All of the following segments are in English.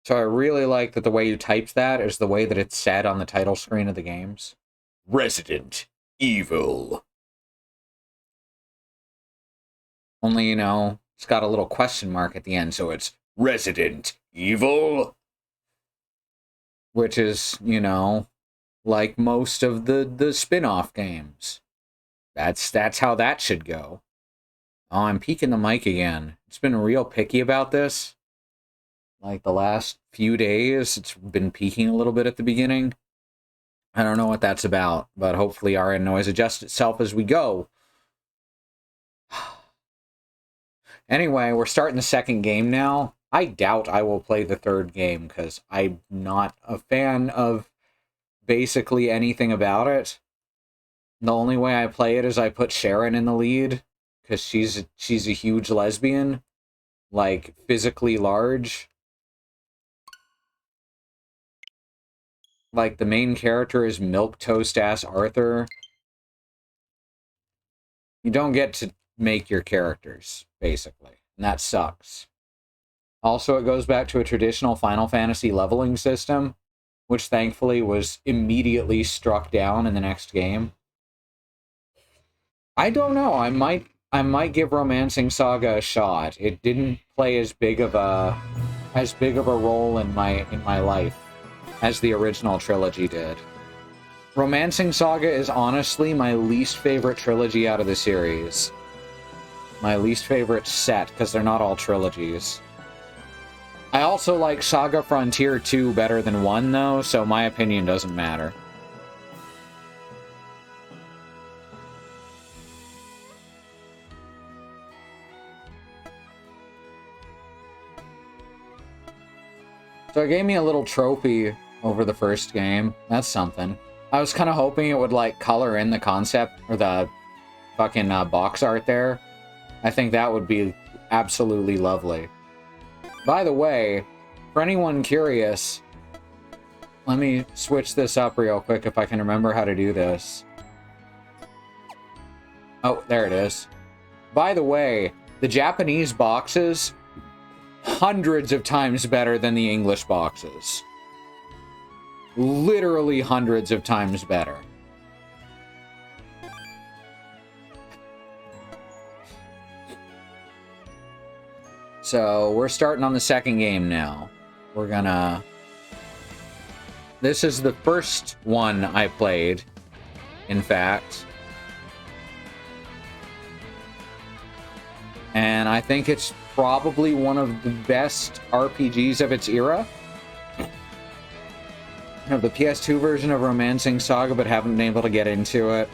So I really like that the way you typed that is the way that it's said on the title screen of the games. Resident Evil. Only, you know, it's got a little question mark at the end, so it's Resident Evil. Which is, you know, like most of the spin-off games. That's how that should go. Oh, I'm peeking the mic again. It's been real picky about this. Like the last few days, it's been peaking a little bit at the beginning. I don't know what that's about, but hopefully our noise adjusts itself as we go. Anyway, we're starting the second game now. I doubt I will play the third game because I'm not a fan of basically anything about it. The only way I play it is I put Sharon in the lead because she's a huge lesbian, like physically large. Like the main character is milquetoast-ass Arthur. You don't get to make your characters, basically, and that sucks. Also, it goes back to a traditional Final Fantasy leveling system, which thankfully was immediately struck down in the next game. I don't know. I might give Romancing Saga a shot. It didn't play as big of a role in my life as the original trilogy did. Romancing Saga is honestly my least favorite trilogy out of the series. My least favorite set, because they're not all trilogies. I also like Saga Frontier 2 better than 1, though, so my opinion doesn't matter. So it gave me a little trophy over the first game. That's something. I was kind of hoping it would, like, color in the concept, or the fucking box art there. I think that would be absolutely lovely. By the way, for anyone curious, let me switch this up real quick if I can remember how to do this. Oh, there it is. By the way, the Japanese boxes, hundreds of times better than the English boxes. Literally hundreds of times better. So, we're starting on the second game now. We're gonna... This is the first one I played, in fact. And I think it's probably one of the best RPGs of its era. I have the PS2 version of Romancing Saga, but haven't been able to get into it.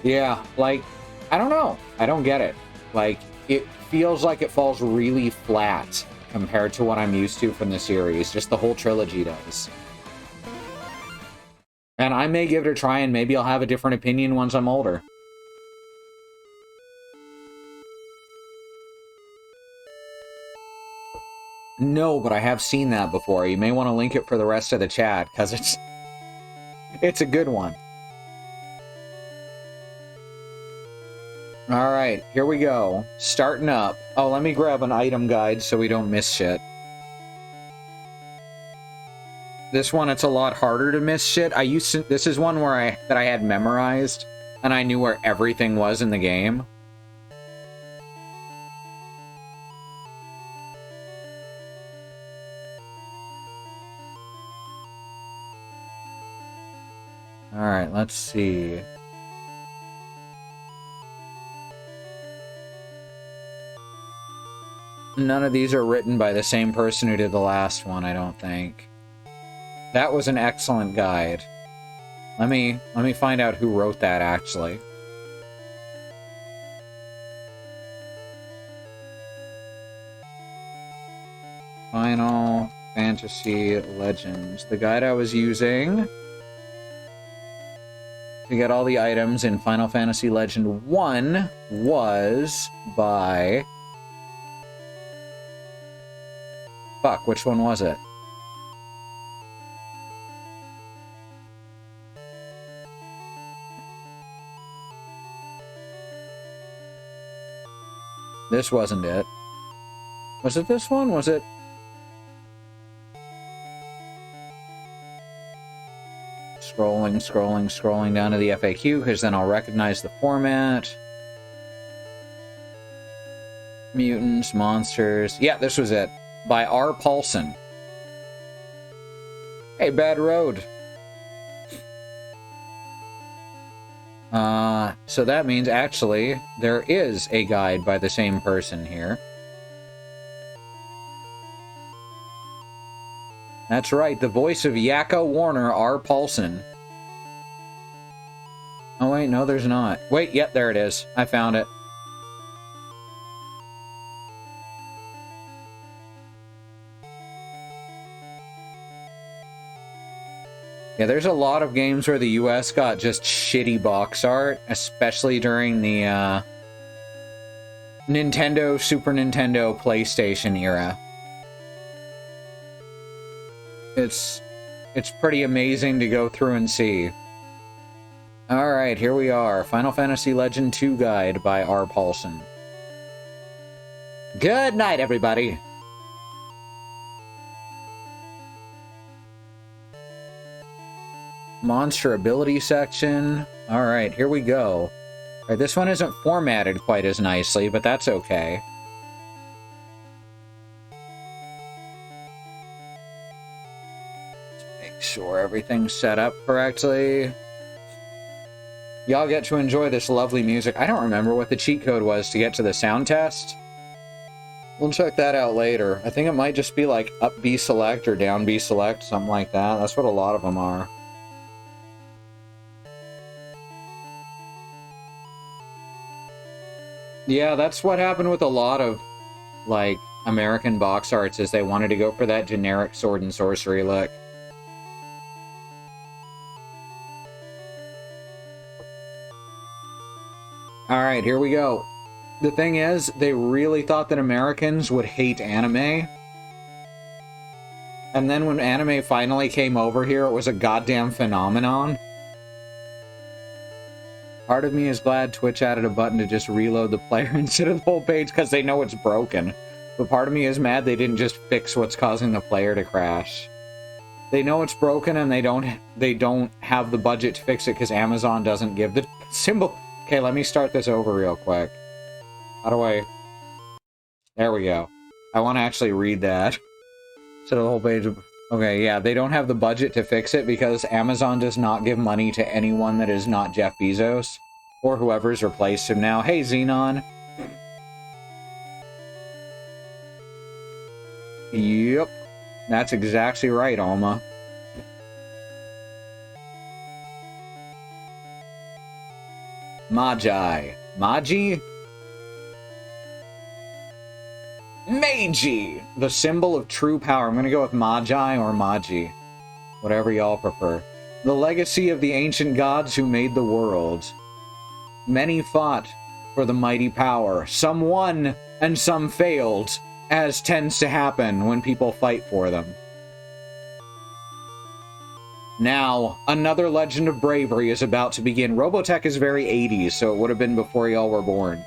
Yeah, like, I don't know. I don't get it. Like, it feels like it falls really flat compared to what I'm used to from the series. Just the whole trilogy does. And I may give it a try, and maybe I'll have a different opinion once I'm older. No, but I have seen that before. You may want to link it for the rest of the chat, because it's a good one. Alright, here we go. Starting up. Oh, let me grab an item guide so we don't miss shit. This one, it's a lot harder to miss shit. This is one where that I had memorized, and I knew where everything was in the game. Alright, let's see. None of these are written by the same person who did the last one, I don't think. That was an excellent guide. Let me find out who wrote that, actually. Final Fantasy Legends. The guide I was using to get all the items in Final Fantasy Legend 1 was by... Fuck, which one was it? This wasn't it. Was it this one? Was it Scrolling down to the FAQ, because then I'll recognize the format. Mutants, monsters. Yeah, this was it. By R. Paulson. Hey, Bad Road. So that means, actually, there is a guide by the same person here. That's right, the voice of Yakko Warner, R. Paulson. Oh wait, no there's not. Wait, yep, there it is. I found it. Yeah, there's a lot of games where the US got just shitty box art, especially during the Nintendo, Super Nintendo, PlayStation era. It's pretty amazing to go through and see. Alright, here we are. Final Fantasy Legend 2 Guide by R. Paulson. Good night, everybody! Monster ability section. Alright, here we go. Alright, this one isn't formatted quite as nicely, but that's okay. Make sure everything's set up correctly. Y'all get to enjoy this lovely music. I don't remember what the cheat code was to get to the sound test. We'll check that out later. I think it might just be like up B select or down B select, something like that. That's what a lot of them are. Yeah, that's what happened with a lot of, like, American box arts, is they wanted to go for that generic sword and sorcery look. Alright, here we go. The thing is, they really thought that Americans would hate anime. And then when anime finally came over here, it was a goddamn phenomenon. Part of me is glad Twitch added a button to just reload the player instead of the whole page because they know it's broken. But part of me is mad they didn't just fix what's causing the player to crash. They know it's broken and they don't have the budget to fix it because Amazon doesn't give the symbol. Okay, let me start this over real quick. How do I... There we go. I want to actually read that. So the whole page of... Okay, yeah, they don't have the budget to fix it because Amazon does not give money to anyone that is not Jeff Bezos. Or whoever's replaced him now. Hey, Xenon. Yep. That's exactly right, Alma. Magi. Magi? Meiji! The symbol of true power. I'm gonna go with Magi or Magi. Whatever y'all prefer. The legacy of the ancient gods who made the world. Many fought for the mighty power. Some won and some failed, as tends to happen when people fight for them. Now, another legend of bravery is about to begin. Robotech is very 80s, so it would have been before y'all were born.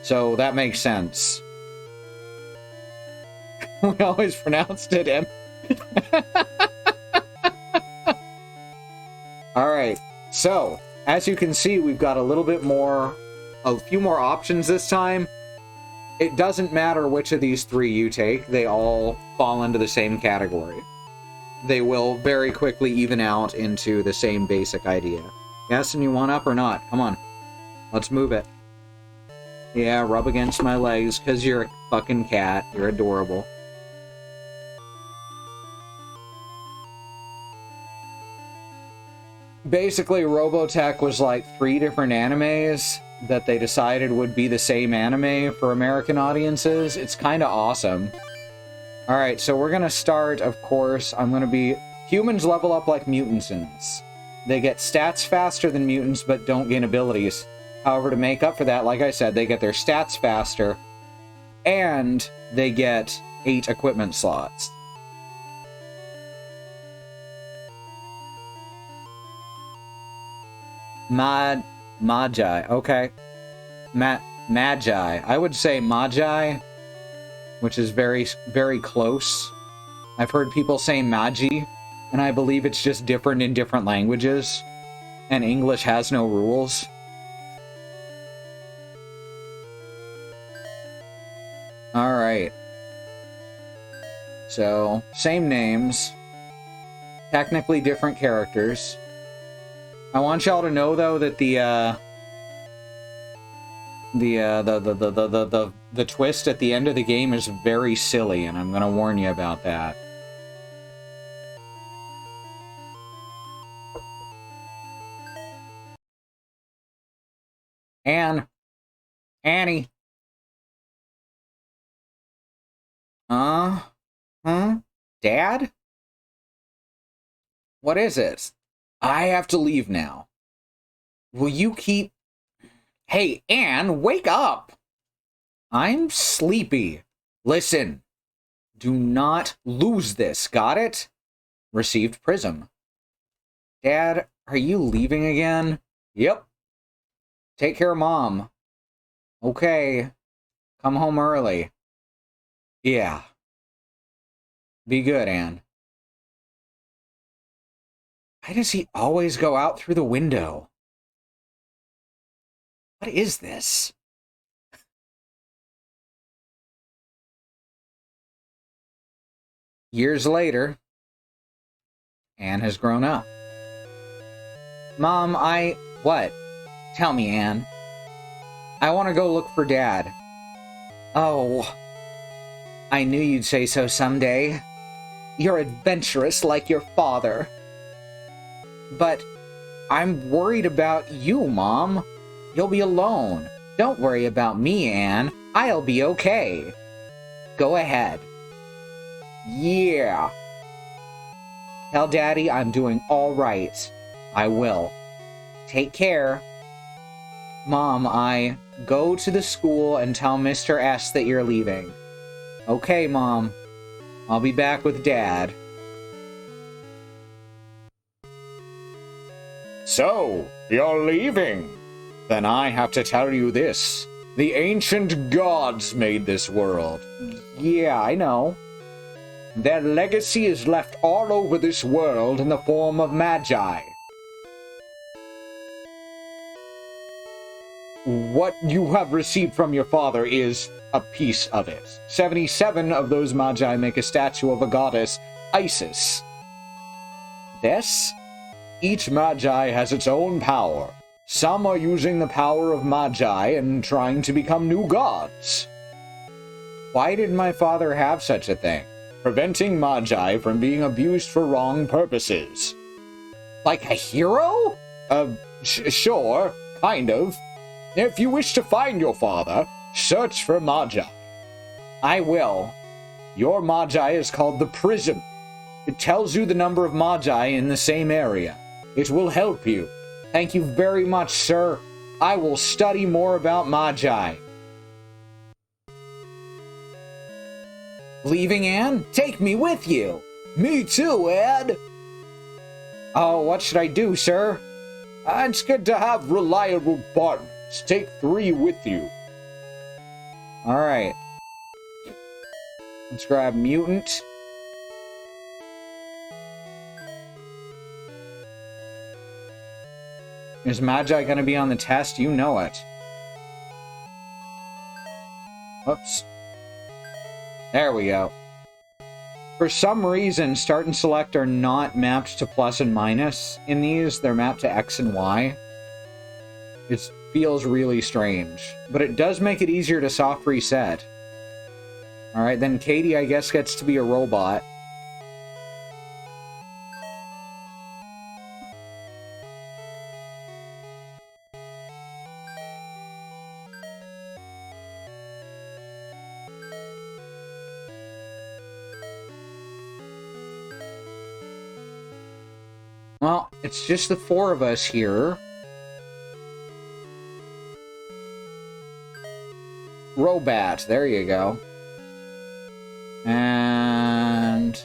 So that makes sense. We always pronounced it M. Alright, so, as you can see, we've got a few more options this time. It doesn't matter which of these three you take, they all fall into the same category. They will very quickly even out into the same basic idea. Yes, and you want up or not? Come on. Let's move it. Yeah, rub against my legs, because you're a fucking cat. You're adorable. Basically, Robotech was like 3 different animes that they decided would be the same anime for American audiences. It's kind of awesome. Alright, so we're gonna start, of course, humans level up like mutants in this. They get stats faster than mutants, but don't gain abilities. However, to make up for that, like I said, they get their stats faster, and they get 8 equipment slots. Magi, okay. Magi. I would say Magi, which is very, very close. I've heard people say Magi, and I believe it's just different in different languages, and English has no rules. Alright. So, same names. Technically different characters. I want y'all to know, though, that the twist at the end of the game is very silly, and I'm gonna warn you about that. Annie. Dad? What is it? I have to leave now. Will you keep... Hey, Anne, wake up! I'm sleepy. Listen. Do not lose this, got it? Received Prism. Dad, are you leaving again? Yep. Take care of Mom. Okay. Come home early. Yeah. Be good, Anne. Why does he always go out through the window? What is this? Years later, Anne has grown up. Mom, What? Tell me, Anne. I want to go look for Dad. Oh, I knew you'd say so someday. You're adventurous like your father. But I'm worried about you, Mom. You'll be alone. Don't worry about me, Anne. I'll be okay. Go ahead. Yeah. Tell Daddy I'm doing all right. I will. Take care. Mom, I go to the school and tell Mr. S that you're leaving. Okay, Mom. I'll be back with Dad. So, you're leaving? Then I have to tell you this. The ancient gods made this world. Yeah, I know. Their legacy is left all over this world in the form of magi. What you have received from your father is a piece of it. 77 of those magi make a statue of a goddess, Isis. This? Each magi has its own power. Some are using the power of magi and trying to become new gods. Why did my father have such a thing? Preventing magi from being abused for wrong purposes. Like a hero? Sure, kind of. If you wish to find your father, search for magi. I will. Your magi is called the Prism. It tells you the number of magi in the same area. It will help you. Thank you very much, sir. I will study more about magi. Leaving, Anne? Take me with you. Me too, Ed. Oh, what should I do, sir? It's good to have reliable partners. Take 3 with you. Alright. Let's grab Mutant. Is Magi gonna be on the test? You know it. Whoops. There we go. For some reason, Start and Select are not mapped to plus and minus in these. They're mapped to X and Y. It feels really strange. But it does make it easier to soft reset. Alright, then Katie, I guess, gets to be a robot. Well, it's just the 4 of us here. Robat, there you go. And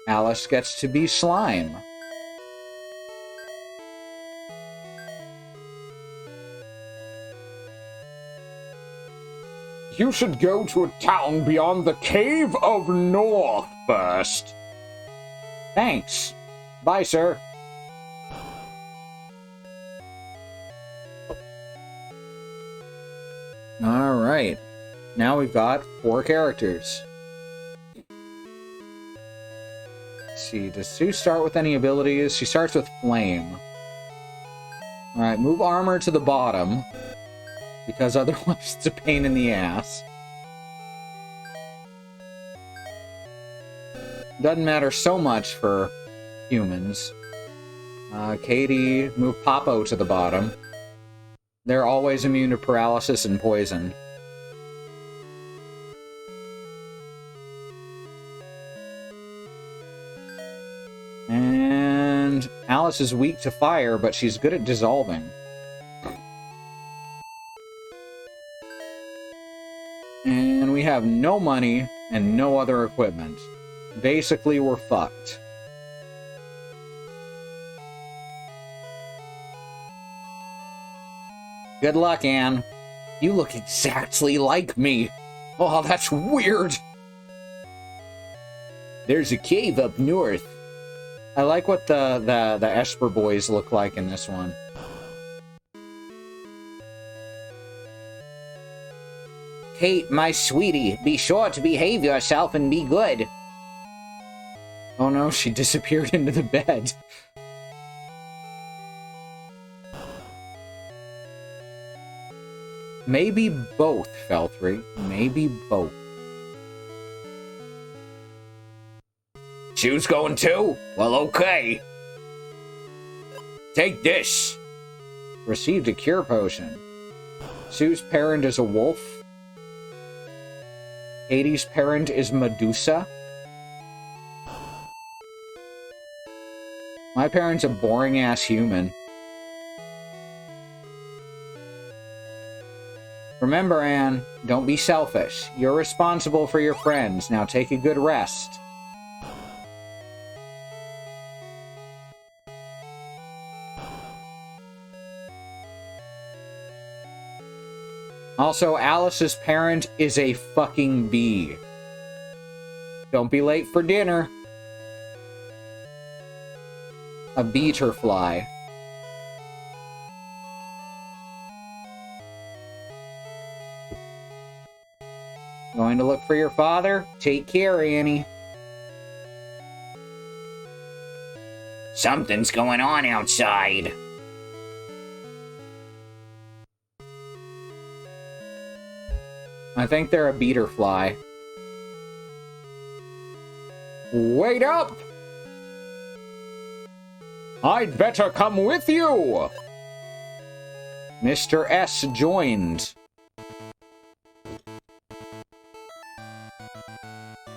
Alice gets to be Slime. you should go to a town beyond the Cave of North first. Thanks. Bye, sir. Alright. Now we've got 4 characters. Let's see, does Sue start with any abilities? She starts with Flame. Alright, move armor to the bottom, because otherwise it's a pain in the ass. Doesn't matter so much for humans. Katie, move Popo to the bottom. They're always immune to paralysis and poison. And Alice is weak to fire, but she's good at dissolving. And we have no money and no other equipment. Basically, we're fucked. Good luck, Anne. You look exactly like me. Oh, that's weird. There's a cave up north. I like what the Esper boys look like in this one. Kate, my sweetie, be sure to behave yourself and be good. Oh no, she disappeared into the bed. Maybe both, Feltry. Maybe both. Shoes going too? Well, okay. Take this. Received a cure potion. Sue's parent is a wolf. Katie's parent is Medusa. My parent's a boring-ass human. Remember, Anne, don't be selfish. You're responsible for your friends. Now take a good rest. Also, Alice's parent is a fucking bee. Don't be late for dinner. A beeterfly. Going to look for your father? Take care, Annie. Something's going on outside. I think they're a beeterfly. Wait up! I'd better come with you! Mr. S joined.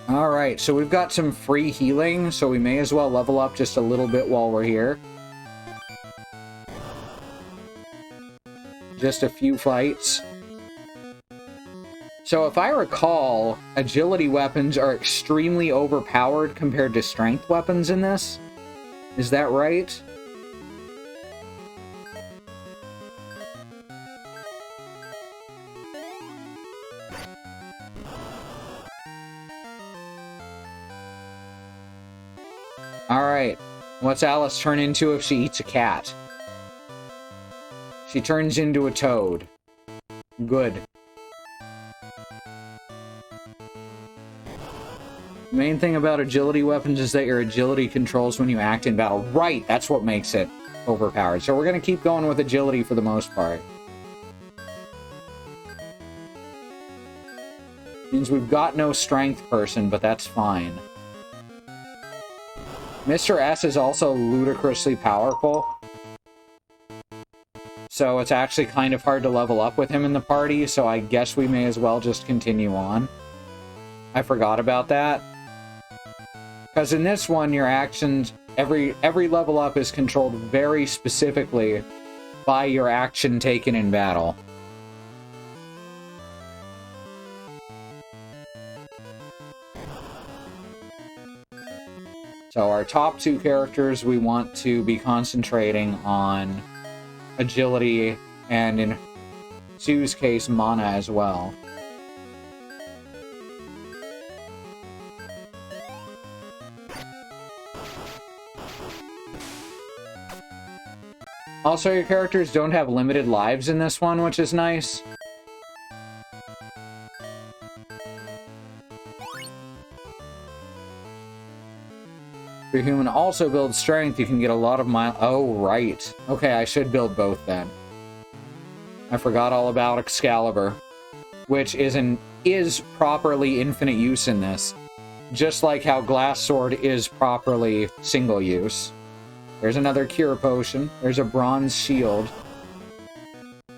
Alright, so we've got some free healing, so we may as well level up just a little bit while we're here. Just a few fights. So if I recall, agility weapons are extremely overpowered compared to strength weapons in this. Is that right? Alright, what's Alice turn into if she eats a cat? She turns into a toad. Good. The main thing about agility weapons is that your agility controls when you act in battle. Right, that's what makes it overpowered. So we're going to keep going with agility for the most part. Means we've got no strength person, but that's fine. Mr. S is also ludicrously powerful. So it's actually kind of hard to level up with him in the party, so I guess we may as well just continue on. I forgot about that. Because in this one, your actions, every level up is controlled very specifically by your action taken in battle. So our top 2 characters, we want to be concentrating on agility, and in Sue's case, mana as well. Also, your characters don't have limited lives in this one, which is nice. If your human also builds strength, you can get a lot of Oh, right. Okay, I should build both then. I forgot all about Excalibur, which is properly infinite use in this. Just like how Glass Sword is properly single use. There's another Cure Potion. There's a Bronze Shield.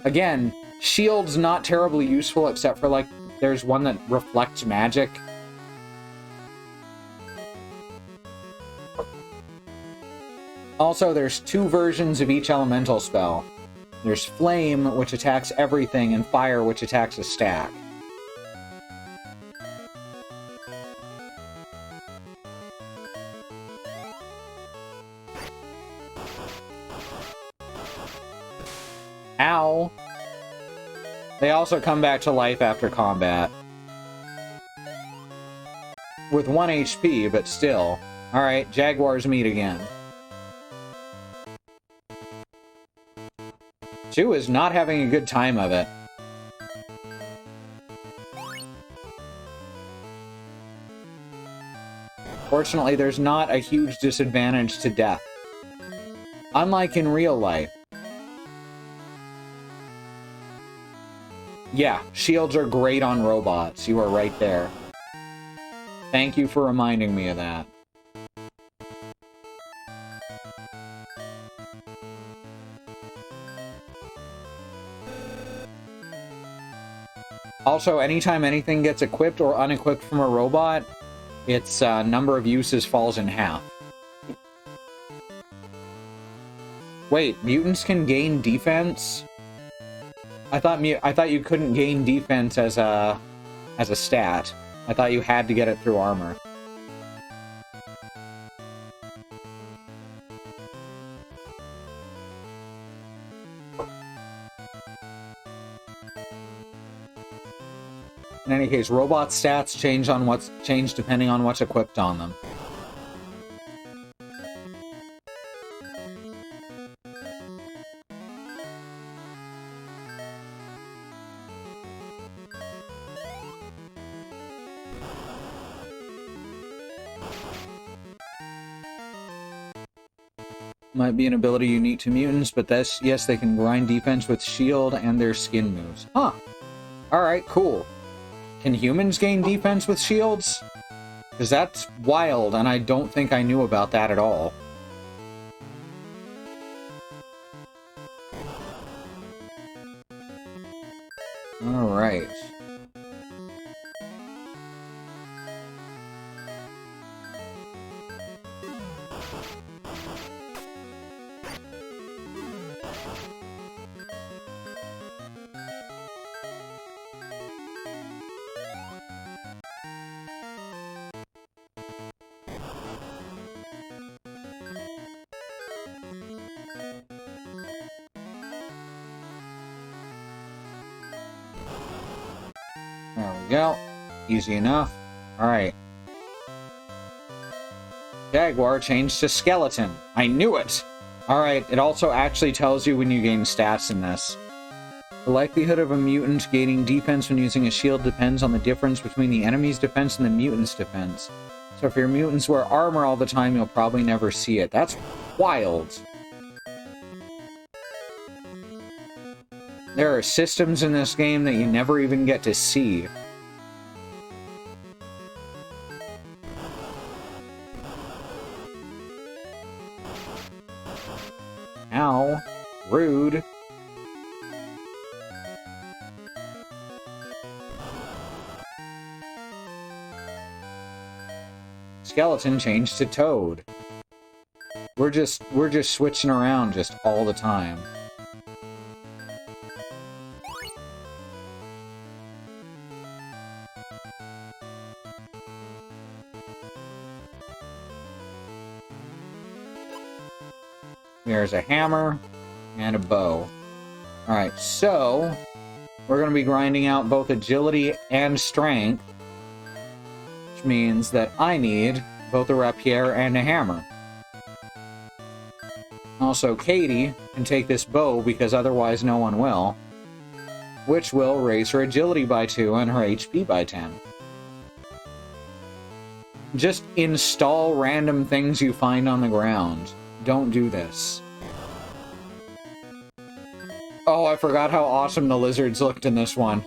Again, shield's not terribly useful except for, like, there's one that reflects magic. Also, there's 2 versions of each elemental spell. There's Flame, which attacks everything, and Fire, which attacks a stack. Ow! They also come back to life after combat. With 1 HP, but still. Alright, Jaguars meet again. Chu is not having a good time of it. Fortunately, there's not a huge disadvantage to death. Unlike in real life. Yeah, shields are great on robots. You are right there. Thank you for reminding me of that. Also, anytime anything gets equipped or unequipped from a robot, its number of uses falls in half. Wait, mutants can gain defense? I thought you couldn't gain defense as a stat. I thought you had to get it through armor. In any case, robot stats change depending on what's equipped on them. Might be an ability unique to mutants, but yes, they can grind defense with shield and their skin moves. Huh. Alright, cool. Can humans gain defense with shields? Because that's wild, and I don't think I knew about that at all. Alright. There we go. Easy enough. Alright. Jaguar changed to Skeleton. I knew it! Alright, it also actually tells you when you gain stats in this. The likelihood of a mutant gaining defense when using a shield depends on the difference between the enemy's defense and the mutant's defense. So if your mutants wear armor all the time, you'll probably never see it. That's wild. There are systems in this game that you never even get to see. Ow. Rude. Skeleton changed to Toad. We're just switching around just all the time. There's a hammer and a bow. Alright, so we're going to be grinding out both agility and strength, which means that I need both a rapier and a hammer. Also, Katie can take this bow because otherwise no one will, which will raise her agility by 2 and her HP by 10. Just install random things you find on the ground. Don't do this. Oh, I forgot how awesome the lizards looked in this one.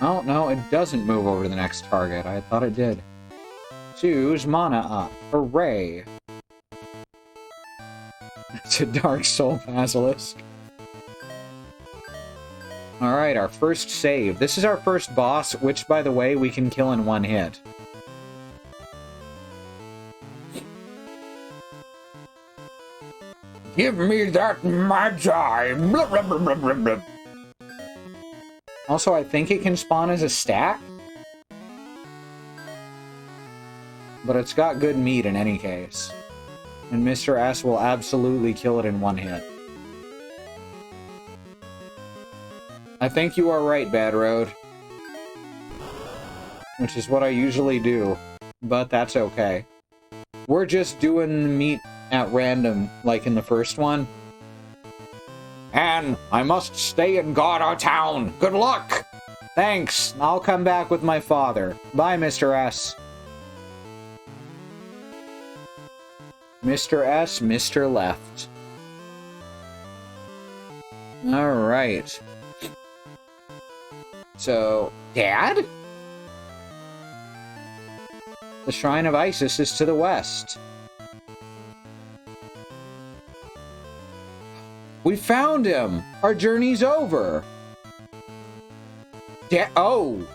Oh, no, it doesn't move over to the next target. I thought it did. Choose mana up. Hooray. It's a Dark Soul Basilisk. Alright, our first save. This is our first boss, which, by the way, we can kill in 1 hit. Give me that magi! Blah, blah, blah, blah, blah, blah. Also, I think it can spawn as a stack. But it's got good meat in any case. And Mr. S will absolutely kill it in 1 hit. I think you are right, Bad Road. Which is what I usually do. But that's okay. We're just doing meat at random, like in the first one. And I must stay in Gauntlet Town. Good luck! Thanks. I'll come back with my father. Bye, Mr. S. Mr. S, Mr. Left. Alright. So, Dad? The Shrine of Isis is to the west. We found him! Our journey's over! Oh!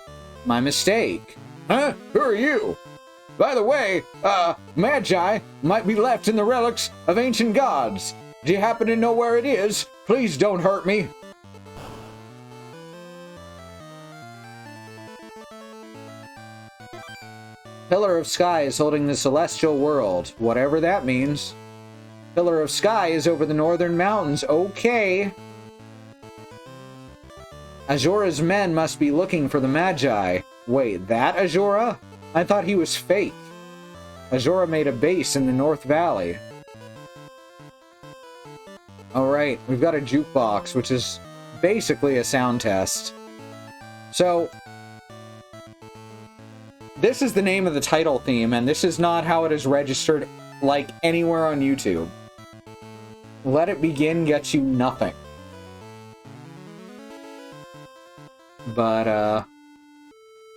My mistake. Huh? Who are you? By the way, Magi might be left in the relics of ancient gods. Do you happen to know where it is? Please don't hurt me. Pillar of Sky is holding the celestial world, whatever that means. Pillar of Sky is over the northern mountains. Okay. Azura's men must be looking for the Magi. Wait, that Azura? I thought he was fake. Azura made a base in the North Valley. Alright, we've got a jukebox, which is basically a sound test. So, this is the name of the title theme, and this is not how it is registered, like, anywhere on YouTube. Let It Begin gets you nothing. But,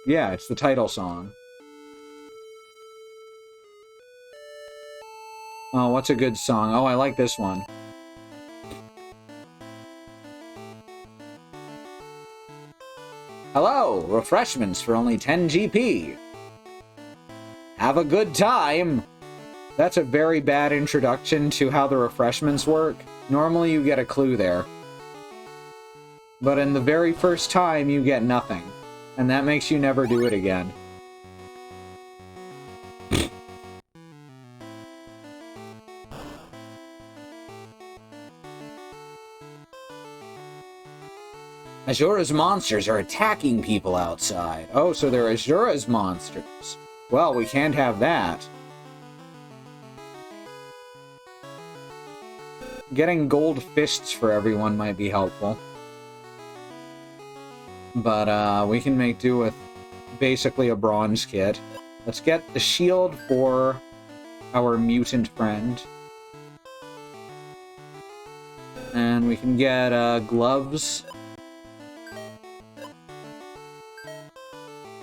yeah, it's the title song. Oh, what's a good song? Oh, I like this one. Hello! Refreshments for only 10 GP. Have a good time! That's a very bad introduction to how the refreshments work. Normally you get a clue there. But in the very first time, you get nothing. And that makes you never do it again. Azura's monsters are attacking people outside. Oh, so they're Azura's monsters. Well, we can't have that. Getting gold fists for everyone might be helpful. But, we can make do with basically a bronze kit. Let's get the shield for our mutant friend. And we can get, gloves.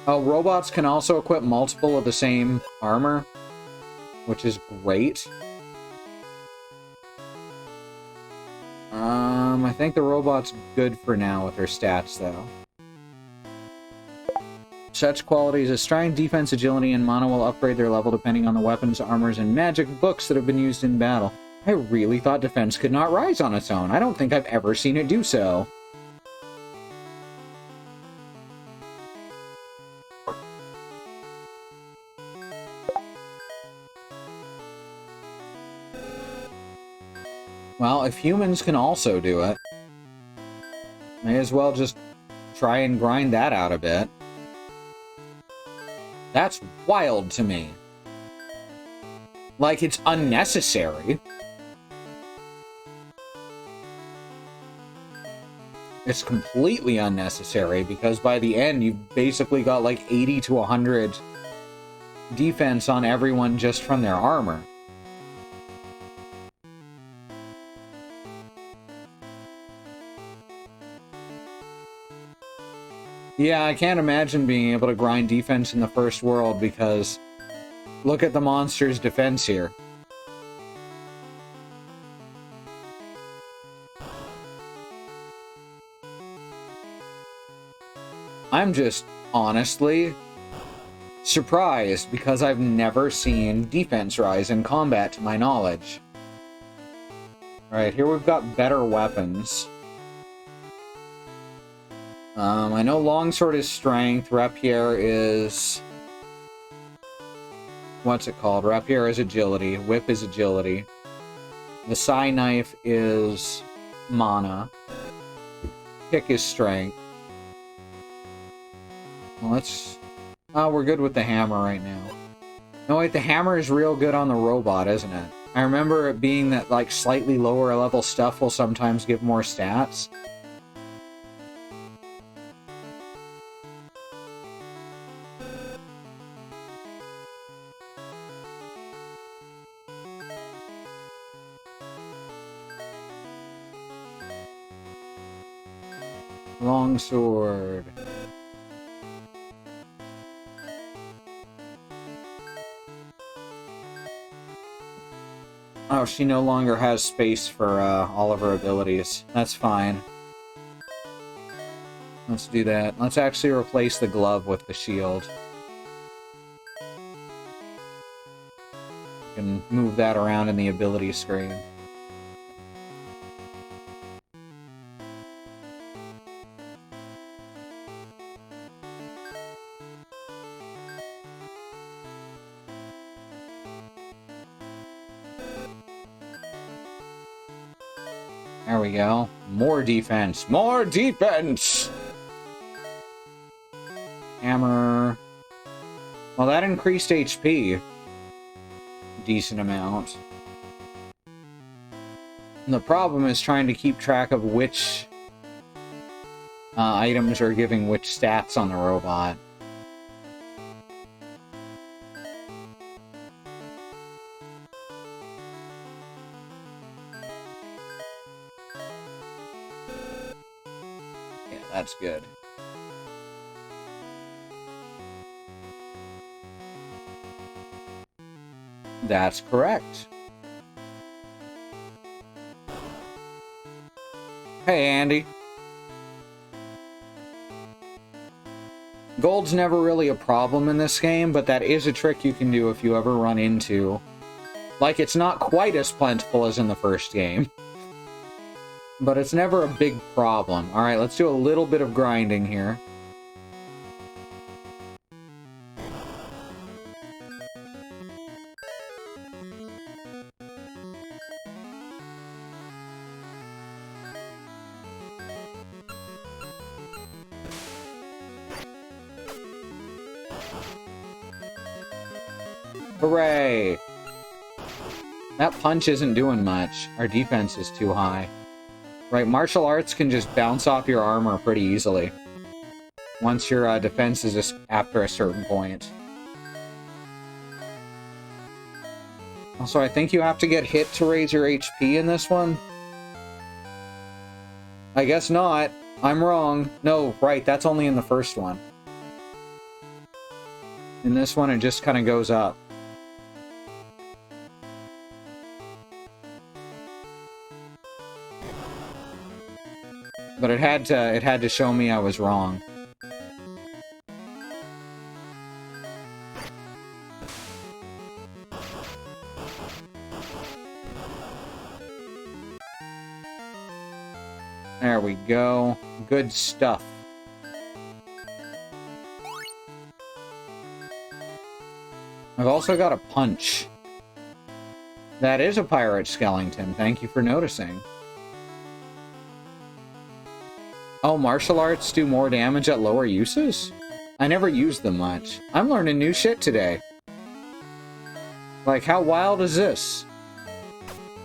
Oh, robots can also equip multiple of the same armor, which is great. I think the robot's good for now with her stats, though. Such qualities as strength, defense, agility, and mana will upgrade their level depending on the weapons, armors, and magic books that have been used in battle. I really thought defense could not rise on its own. I don't think I've ever seen it do so. Well, if humans can also do it, may as well just try and grind that out a bit. That's wild to me. Like, it's unnecessary. It's completely unnecessary, because by the end, you've basically got like 80 to 100 defense on everyone just from their armor. Yeah, I can't imagine being able to grind defense in the first world, because look at the monster's defense here. I'm just, honestly, surprised, because I've never seen defense rise in combat, to my knowledge. Alright, here we've got better weapons. I know Longsword is strength, Rapier is... what's it called? Rapier is agility, Whip is agility. The Sai Knife is mana. Kick is strength. Well, let's... oh, we're good with the hammer right now. No, wait, the hammer is real good on the robot, isn't it? I remember it being that, like, slightly lower level stuff will sometimes give more stats. Longsword. Oh, she no longer has space for all of her abilities. That's fine. Let's do that. Let's actually replace the glove with the shield. You can move that around in the ability screen. There we go. More defense! More defense! Hammer. Well, that increased HP. Decent amount. And the problem is trying to keep track of which items are giving which stats on the robot. Yeah, that's good. That's correct. Hey, Andy. Gold's never really a problem in this game, but that is a trick you can do if you ever run into. Like, it's not quite as plentiful as in the first game, but it's never a big problem. Alright, let's do a little bit of grinding here. Hooray! That punch isn't doing much. Our defense is too high. Right, martial arts can just bounce off your armor pretty easily. Once your defense is just after a certain point. Also, I think you have to get hit to raise your HP in this one. I guess not. I'm wrong. No, right, that's only in the first one. In this one, it just kind of goes up. But it had to show me I was wrong. There we go. Good stuff. I've also got a punch. That is a pirate skeleton. Thank you for noticing. Oh, martial arts do more damage at lower uses? I never used them much. I'm learning new shit today. Like, how wild is this?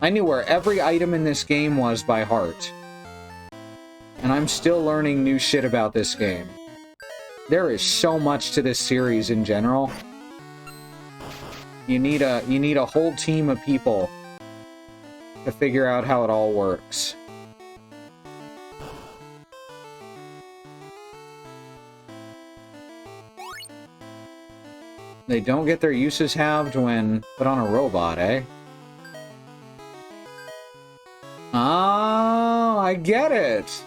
I knew where every item in this game was by heart. And I'm still learning new shit about this game. There is so much to this series in general. You need a whole team of people to figure out how it all works. They don't get their uses halved when put on a robot, eh? Oh, I get it!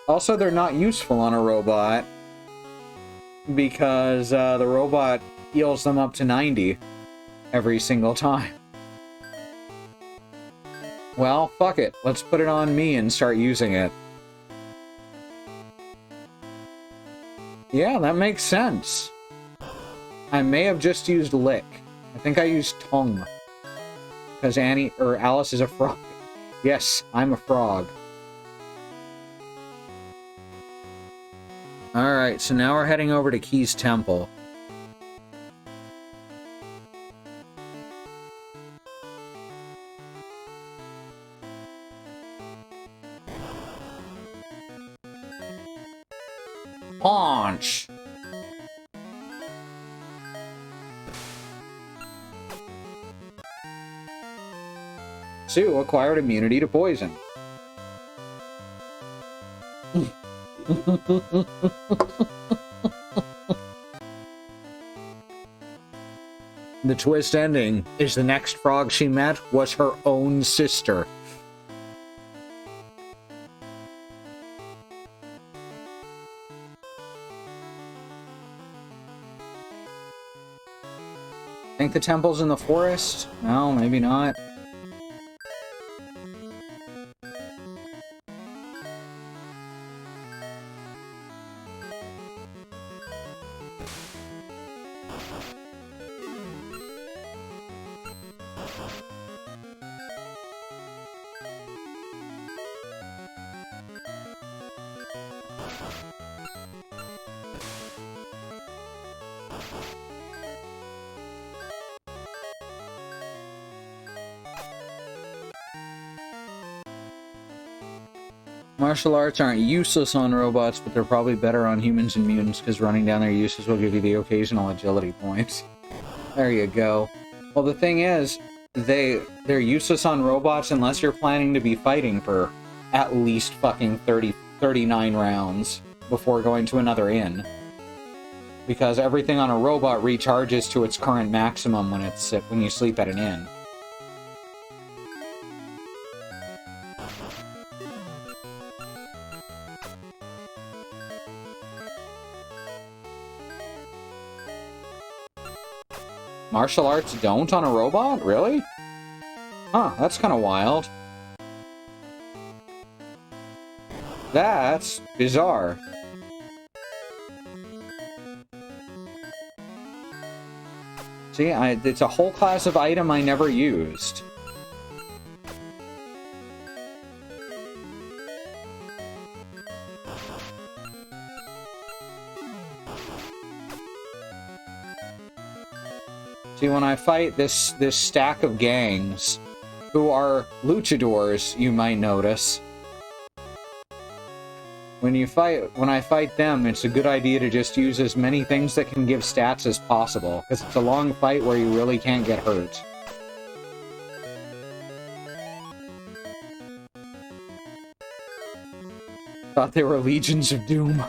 Also, they're not useful on a robot because the robot heals them up to 90 every single time. Well, fuck it. Let's put it on me and start using it. Yeah, that makes sense. I may have just used lick. I think I used tongue. Because Alice is a frog. Yes, I'm a frog. Alright, so now we're heading over to Key's Temple. Punch! Sue acquired immunity to poison. The twist ending is the next frog she met was her own sister. Think the temple's in the forest? No, maybe not. Martial arts aren't useless on robots, but they're probably better on humans and mutants, because running down their uses will give you the occasional agility points. There you go. Well, the thing is, they're useless on robots unless you're planning to be fighting for at least fucking 39 rounds before going to another inn. Because everything on a robot recharges to its current maximum when you sleep at an inn. Martial arts don't on a robot? Really? Huh, that's kind of wild. That's bizarre. See, it's a whole class of item I never used. See, when I fight this stack of gangs, who are luchadors, you might notice. When I fight them, it's a good idea to just use as many things that can give stats as possible, because it's a long fight where you really can't get hurt. Thought they were legions of doom.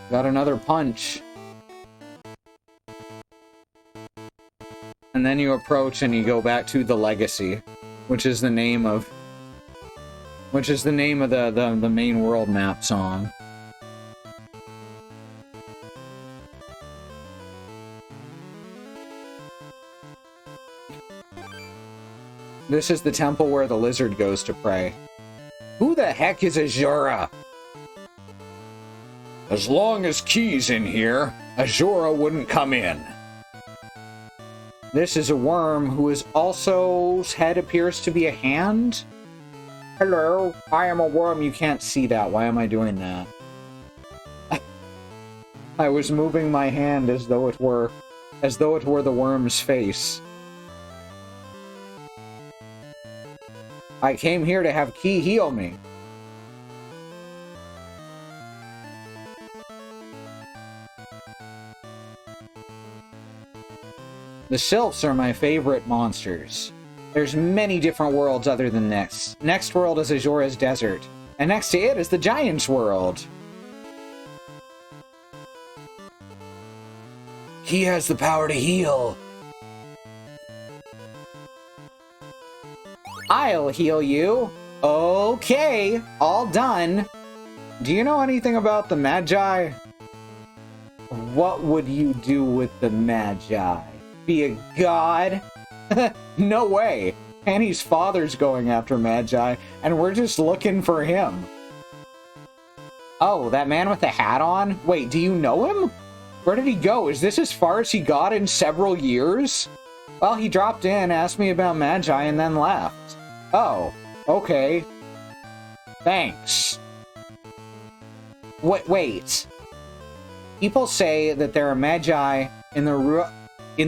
Got another punch. And then you approach and you go back to the Legacy, which is the name of the main world map song. This is the temple where the lizard goes to pray. Who the heck is Azura? As long as Key's in here, Azura wouldn't come in. This is a worm whose head appears to be a hand. Hello, I am a worm. You can't see that. Why am I doing that? I was moving my hand as though it were the worm's face. I came here to have Ki heal me. The sylphs are my favorite monsters. There's many different worlds other than this. Next world is Azura's desert, and next to it is the Giant's world. He has the power to heal. I'll heal you. Okay, all done. Do you know anything about the Magi? What would you do with the Magi? Be a god? No way. Annie's father's going after Magi, and we're just looking for him. Oh, that man with the hat on? Wait, do you know him? Where did he go? Is this as far as he got in several years? Well, he dropped in, asked me about Magi, and then left. Oh, okay. Thanks. Wait. People say that there are Magi in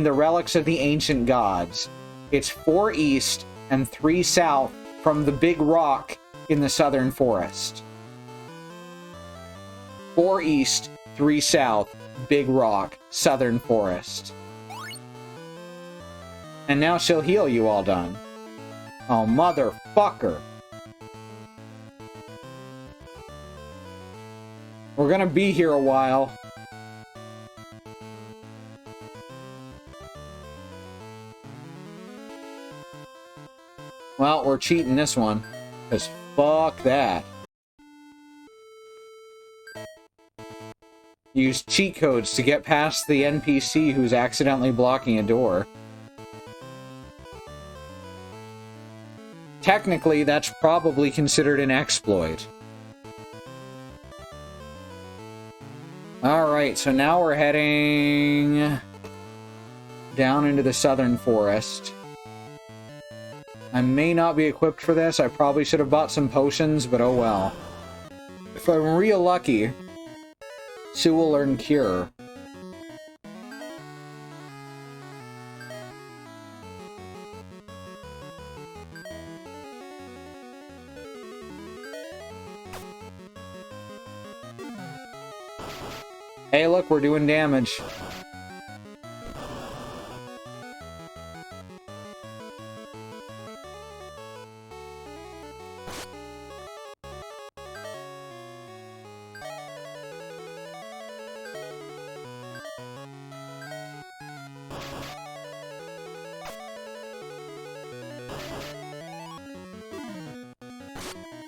the relics of the ancient gods. It's 4 east and 3 south from the big rock in the southern forest. 4 east, 3 south, big rock, southern forest. And now she'll heal you, all done. Oh, motherfucker. We're gonna be here a while. Well, we're cheating this one, because fuck that. Use cheat codes to get past the NPC who's accidentally blocking a door. Technically, that's probably considered an exploit. Alright, so now we're heading down into the southern forest. I may not be equipped for this. I probably should have bought some potions, but oh well. If I'm real lucky, Sue will learn Cure. Hey, look, we're doing damage.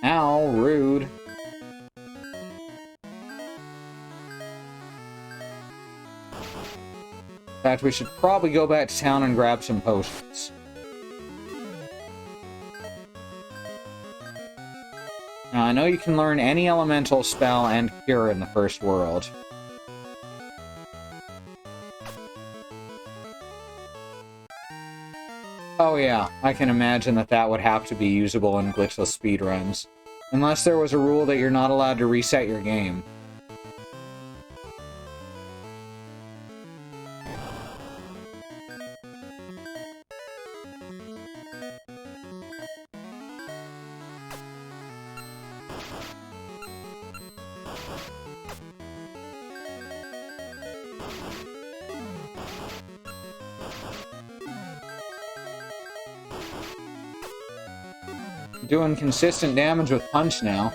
Ow, rude. In fact, we should probably go back to town and grab some potions. Now, I know you can learn any elemental spell and cure in the first world. Oh yeah, I can imagine that that would have to be usable in glitchless speedruns. Unless there was a rule that you're not allowed to reset your game. Doing consistent damage with punch now.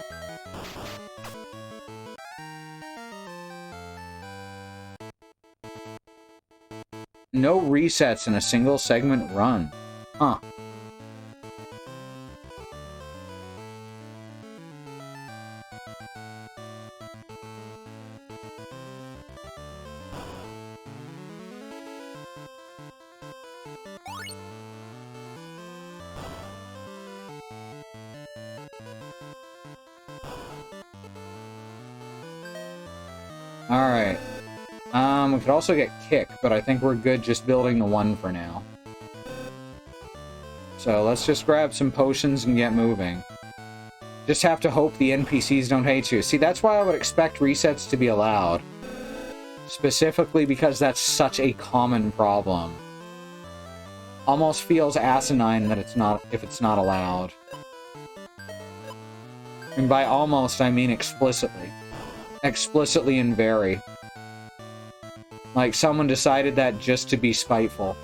No resets in a single segment run. Huh. Alright. We could also get Kick, but I think we're good just building the one for now. So let's just grab some potions and get moving. Just have to hope the NPCs don't hate you. See, that's why I would expect resets to be allowed. Specifically because that's such a common problem. Almost feels asinine that it's not, if it's not allowed. And by almost, I mean explicitly. Explicitly and very. Like someone decided that just to be spiteful.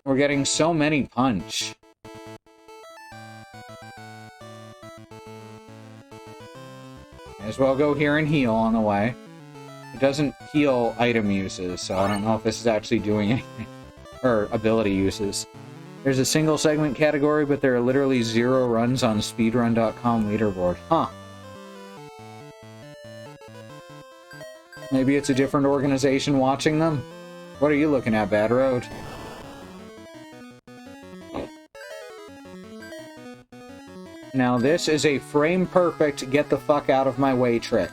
We're getting so many punch. May as well go here and heal on the way. It doesn't heal item uses, so I don't know if this is actually doing anything. Or ability uses. There's a single segment category, but there are literally 0 runs on speedrun.com leaderboard. Huh. Maybe it's a different organization watching them? What are you looking at, Bad Road? Now this is a frame-perfect, get-the-fuck-out-of-my-way trick.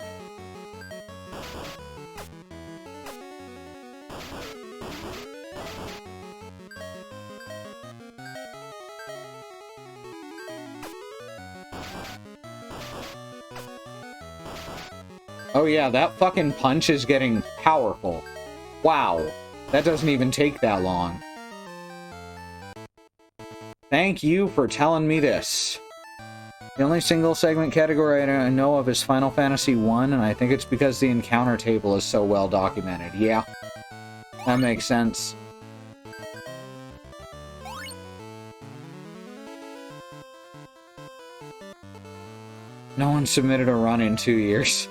Oh yeah, that fucking punch is getting powerful. Wow. That doesn't even take that long. Thank you for telling me this. The only single segment category I know of is Final Fantasy I, and I think it's because the encounter table is so well documented. Yeah, that makes sense. No one submitted a run in 2 years.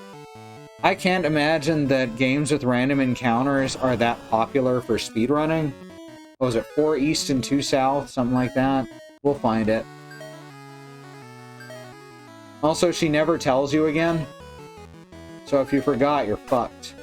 I can't imagine that games with random encounters are that popular for speedrunning. What was it, 4 East and 2 South? Something like that? We'll find it. Also, she never tells you again. So if you forgot, you're fucked.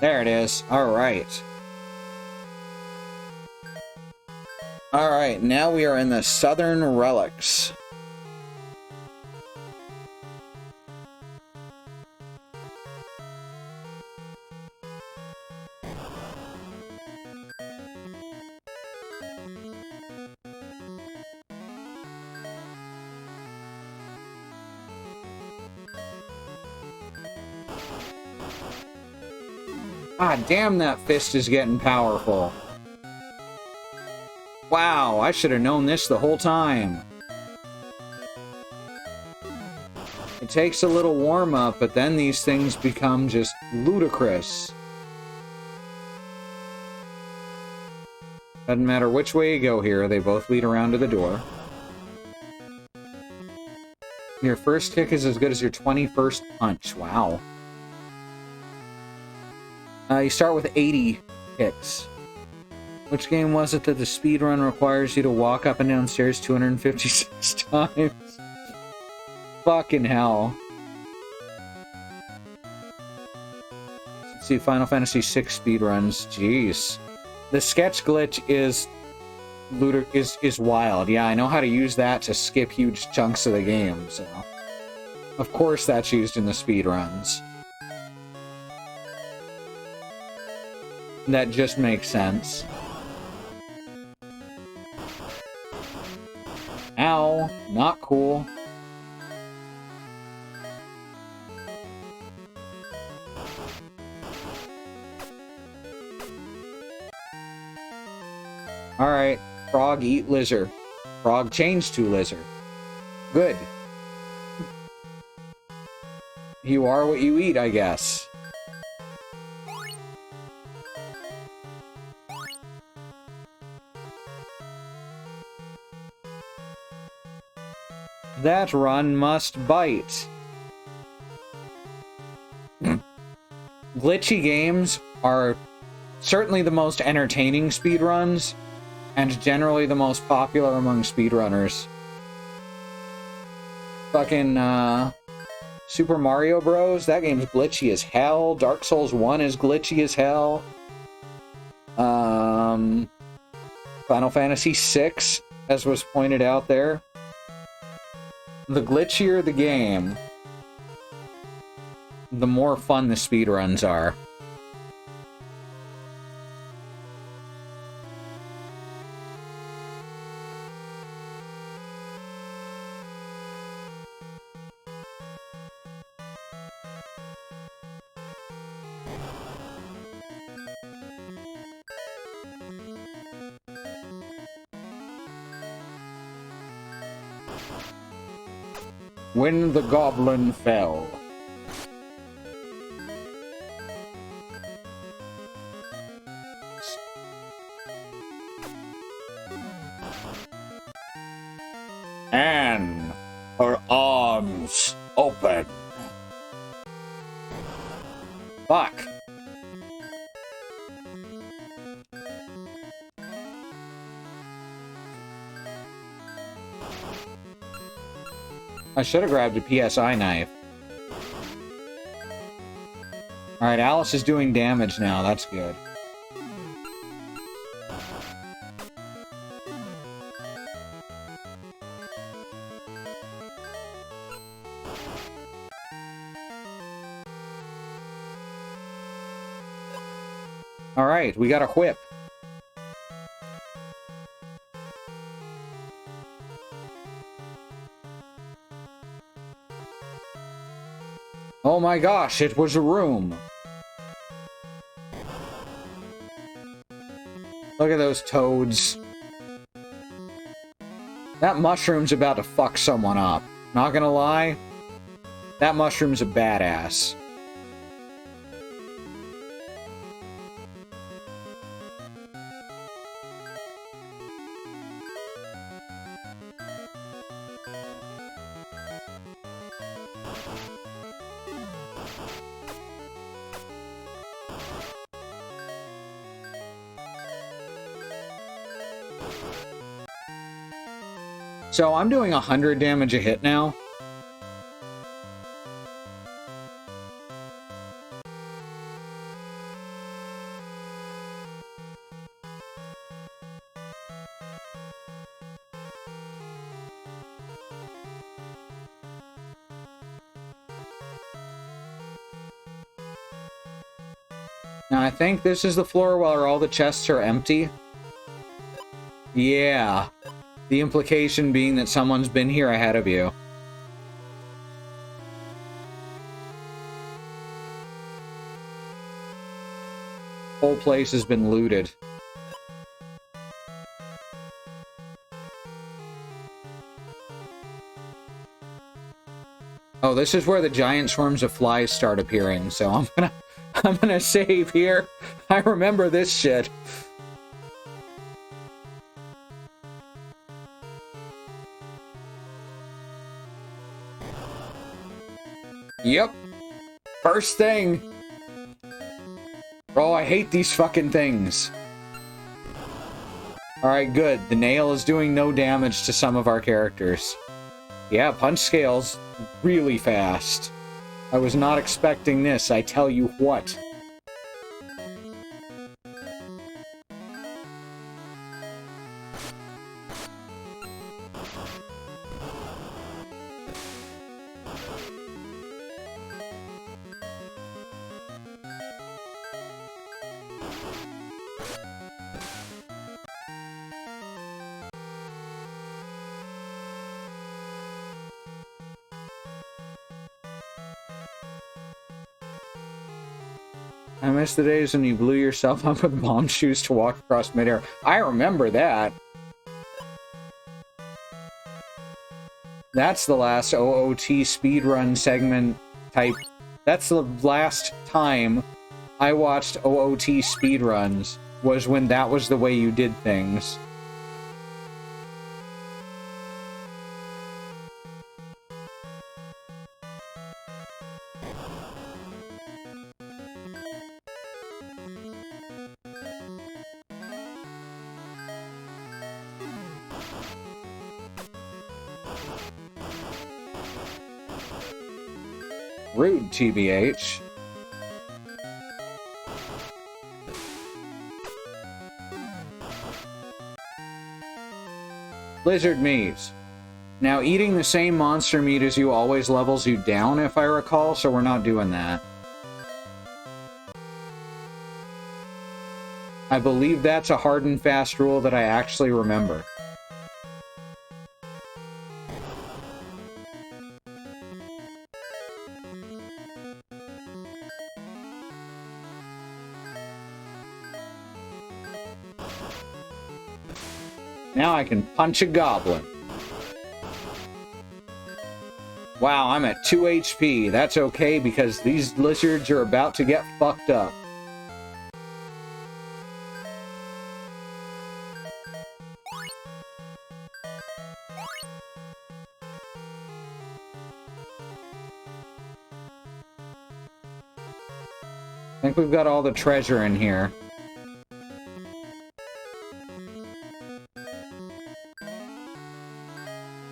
There it is. Alright. Alright, now we are in the Southern Relics. God damn, that fist is getting powerful. Wow, I should have known this the whole time. It takes a little warm-up, but then these things become just ludicrous. Doesn't matter which way you go here, they both lead around to the door. Your first kick is as good as your 21st punch. Wow. You start with 80 kicks. Which game was it that the speedrun requires you to walk up and down stairs 256 times? Fucking hell. Let's see, Final Fantasy VI speedruns. Jeez. The sketch glitch is wild. Yeah, I know how to use that to skip huge chunks of the game, so... Of course that's used in the speedruns. That just makes sense. Ow, not cool. Alright, frog eat lizard. Frog change to lizard. Good. You are what you eat, I guess. That run must bite. Glitchy games are certainly the most entertaining speedruns, and generally the most popular among speedrunners. Fucking, Super Mario Bros. That game's glitchy as hell. Dark Souls 1 is glitchy as hell. Final Fantasy VI, as was pointed out there. The glitchier the game, the more fun the speedruns are. When the goblin fell. And her arms open. Fuck. I should have grabbed a PSI knife. Alright, Alice is doing damage now. That's good. Alright, we got a whip. Oh my gosh, it was a room. Look at those toads. That mushroom's about to fuck someone up. Not gonna lie, that mushroom's a badass. So I'm doing 100 damage a hit now. Now I think this is the floor where all the chests are empty. Yeah. The implication being that someone's been here ahead of you. Whole place has been looted. Oh, this is where the giant swarms of flies start appearing, so I'm gonna save here. I remember this shit. Yep. First thing. Oh, I hate these fucking things. Alright, good. The nail is doing no damage to some of our characters. Yeah, punch scale's really fast. I was not expecting this, I tell you what. I miss the days when you blew yourself up with bomb shoes to walk across midair. I remember that. That's the last OOT speedrun segment type. That's the last time I watched OOT speedruns, was when that was the way you did things. Rude, TBH. Lizard meat. Now, eating the same monster meat as you always levels you down, if I recall, so we're not doing that. I believe that's a hard and fast rule that I actually remember. Now I can punch a goblin. Wow, I'm at 2 HP. That's okay because these lizards are about to get fucked up. I think we've got all the treasure in here.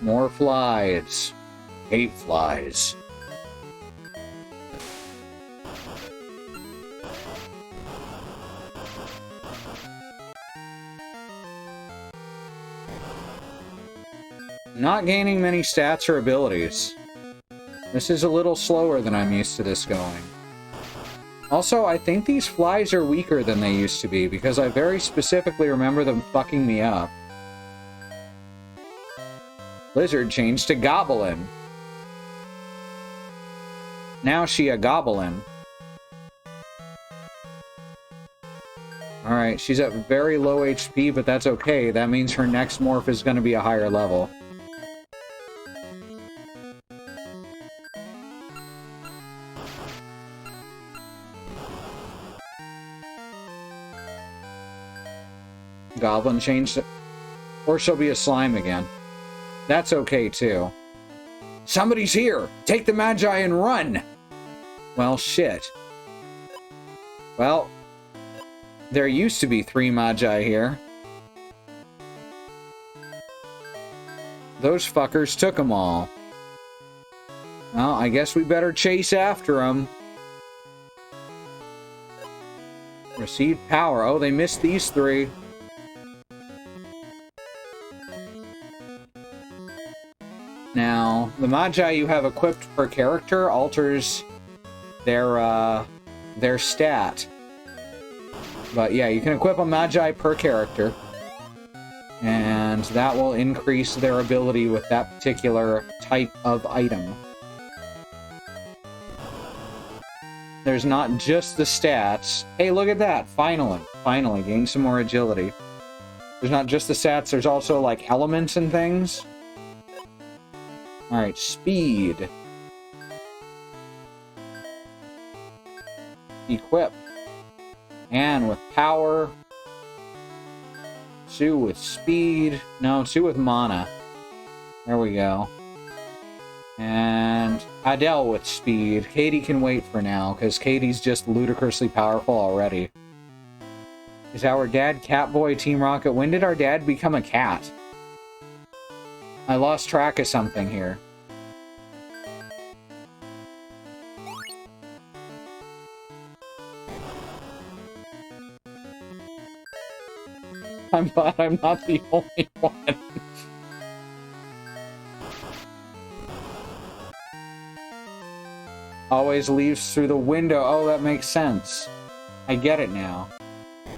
More flies. Hate flies. Not gaining many stats or abilities. This is a little slower than I'm used to this going. Also, I think these flies are weaker than they used to be, because I very specifically remember them fucking me up. Lizard changed to Goblin. Now she a Goblin. Alright, she's at very low HP, but that's okay. That means her next morph is going to be a higher level. Goblin changed it. Or she'll be a slime again. That's okay, too. Somebody's here! Take the Magi and run! Well, shit. Well, there used to be 3 Magi here. Those fuckers took them all. Well, I guess we better chase after them. Receive power. Oh, they missed these 3. Now, the Magi you have equipped per character alters their stat. But yeah, you can equip a Magi per character. And that will increase their ability with that particular type of item. There's not just the stats. Hey, look at that! Finally! Finally, gain some more agility. There's not just the stats, there's also, like, elements and things. Alright, speed. Equip. And with power. Sue with speed. No, Sue with mana. There we go. And Adele with speed. Katie can wait for now, because Katie's just ludicrously powerful already. Is our dad Catboy Team Rocket? When did our dad become a cat? I lost track of something here. I'm glad I'm not the only one. Always leaves through the window. Oh, that makes sense. I get it now.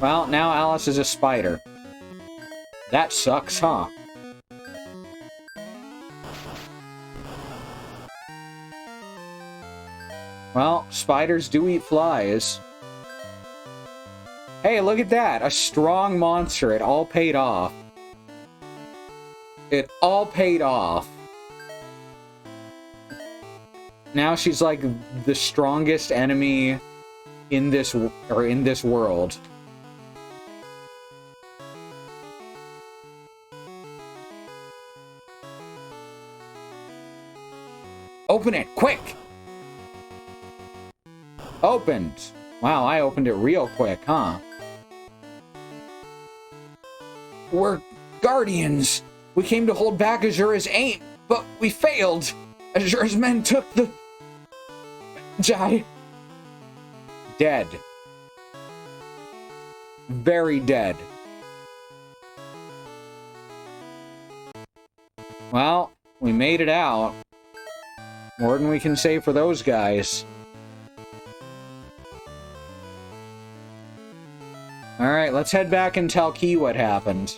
Well, now Alice is a spider. That sucks, huh? Well, spiders do eat flies. Hey, look at that! A strong monster. It all paid off. It all paid off. Now she's like the strongest enemy in this world. Open it, quick! Opened. Wow, I opened it real quick, huh? We're guardians. We came to hold back Azura's aim, but we failed. Azura's men took the... Jai. Dead. Very dead. Well, we made it out. More than we can say for those guys. Alright, let's head back and tell Key what happened.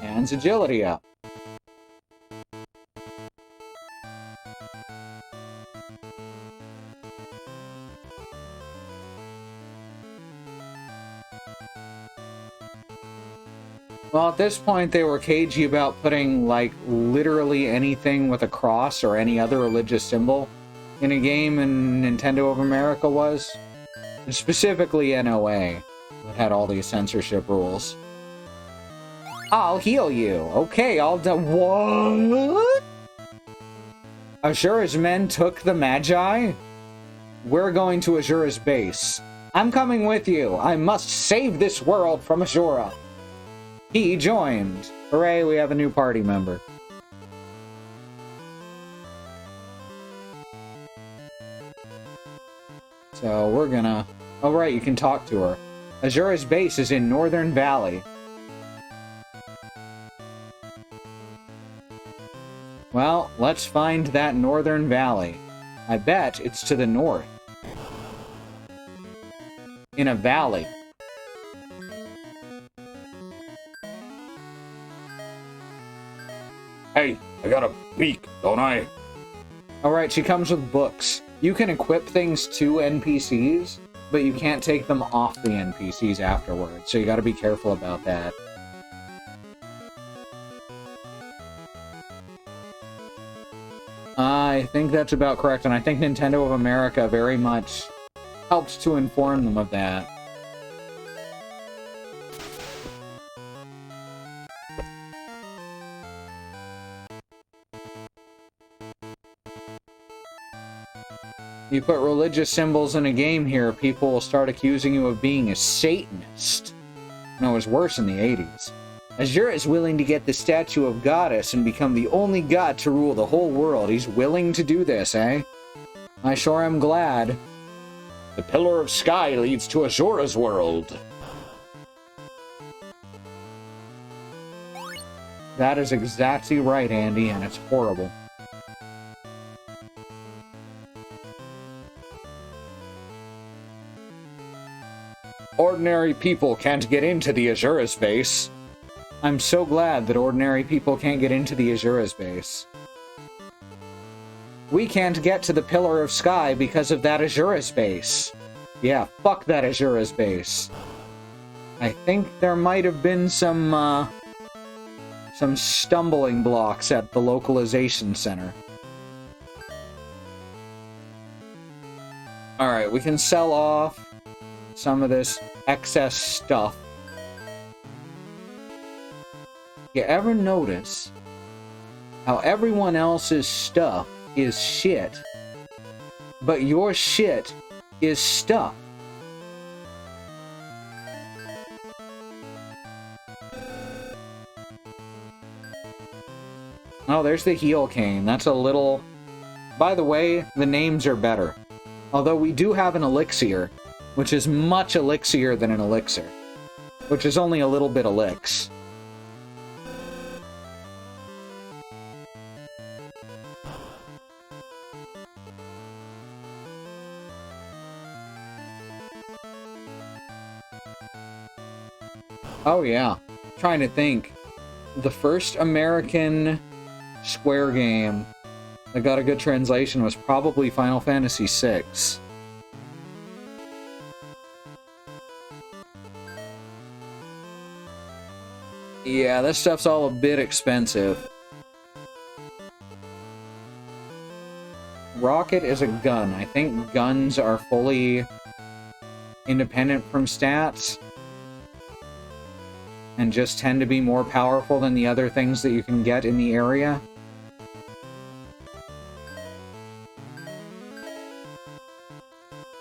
Hands agility up. Well, at this point, they were cagey about putting, like, literally anything with a cross or any other religious symbol in a game, and Nintendo of America was. And specifically NOA, that had all these censorship rules. I'll heal you. Okay, I'll do- What? Azura's men took the Magi? We're going to Azura's base. I'm coming with you. I must save this world from Azura. He joined. Hooray, we have a new party member. So we're gonna... Oh right, you can talk to her. Azura's base is in Northern Valley. Well, let's find that Northern Valley. I bet it's to the north. In a valley. Hey, I got a beak, don't I? Alright, she comes with books. You can equip things to NPCs, but you can't take them off the NPCs afterwards, so you gotta be careful about that. I think that's about correct, and I think Nintendo of America very much helped to inform them of that. You put religious symbols in a game here, people will start accusing you of being a Satanist. No, it was worse in the 80s. Azura is willing to get the statue of Goddess and become the only god to rule the whole world. He's willing to do this, eh? I sure am glad. The Pillar of Sky leads to Azura's world. That is exactly right, Andy, and it's horrible. Ordinary people can't get into the Azura's base. I'm so glad that ordinary people can't get into the Azura's base. We can't get to the Pillar of Sky because of that Azura's base. Yeah, fuck that Azura's base. I think there might have been some stumbling blocks at the localization center. Alright, we can sell off some of this excess stuff. You ever notice how everyone else's stuff is shit, but your shit is stuff? Oh, there's the heal cane. That's a little... By the way, the names are better. Although we do have an elixir, which is much elixier than an elixir, which is only a little bit elix. Oh yeah, trying to think. The first American Square game that got a good translation was probably Final Fantasy VI. Yeah, this stuff's all a bit expensive. rocket is a gun. I think guns are fully independent from stats and just tend to be more powerful than the other things that you can get in the area.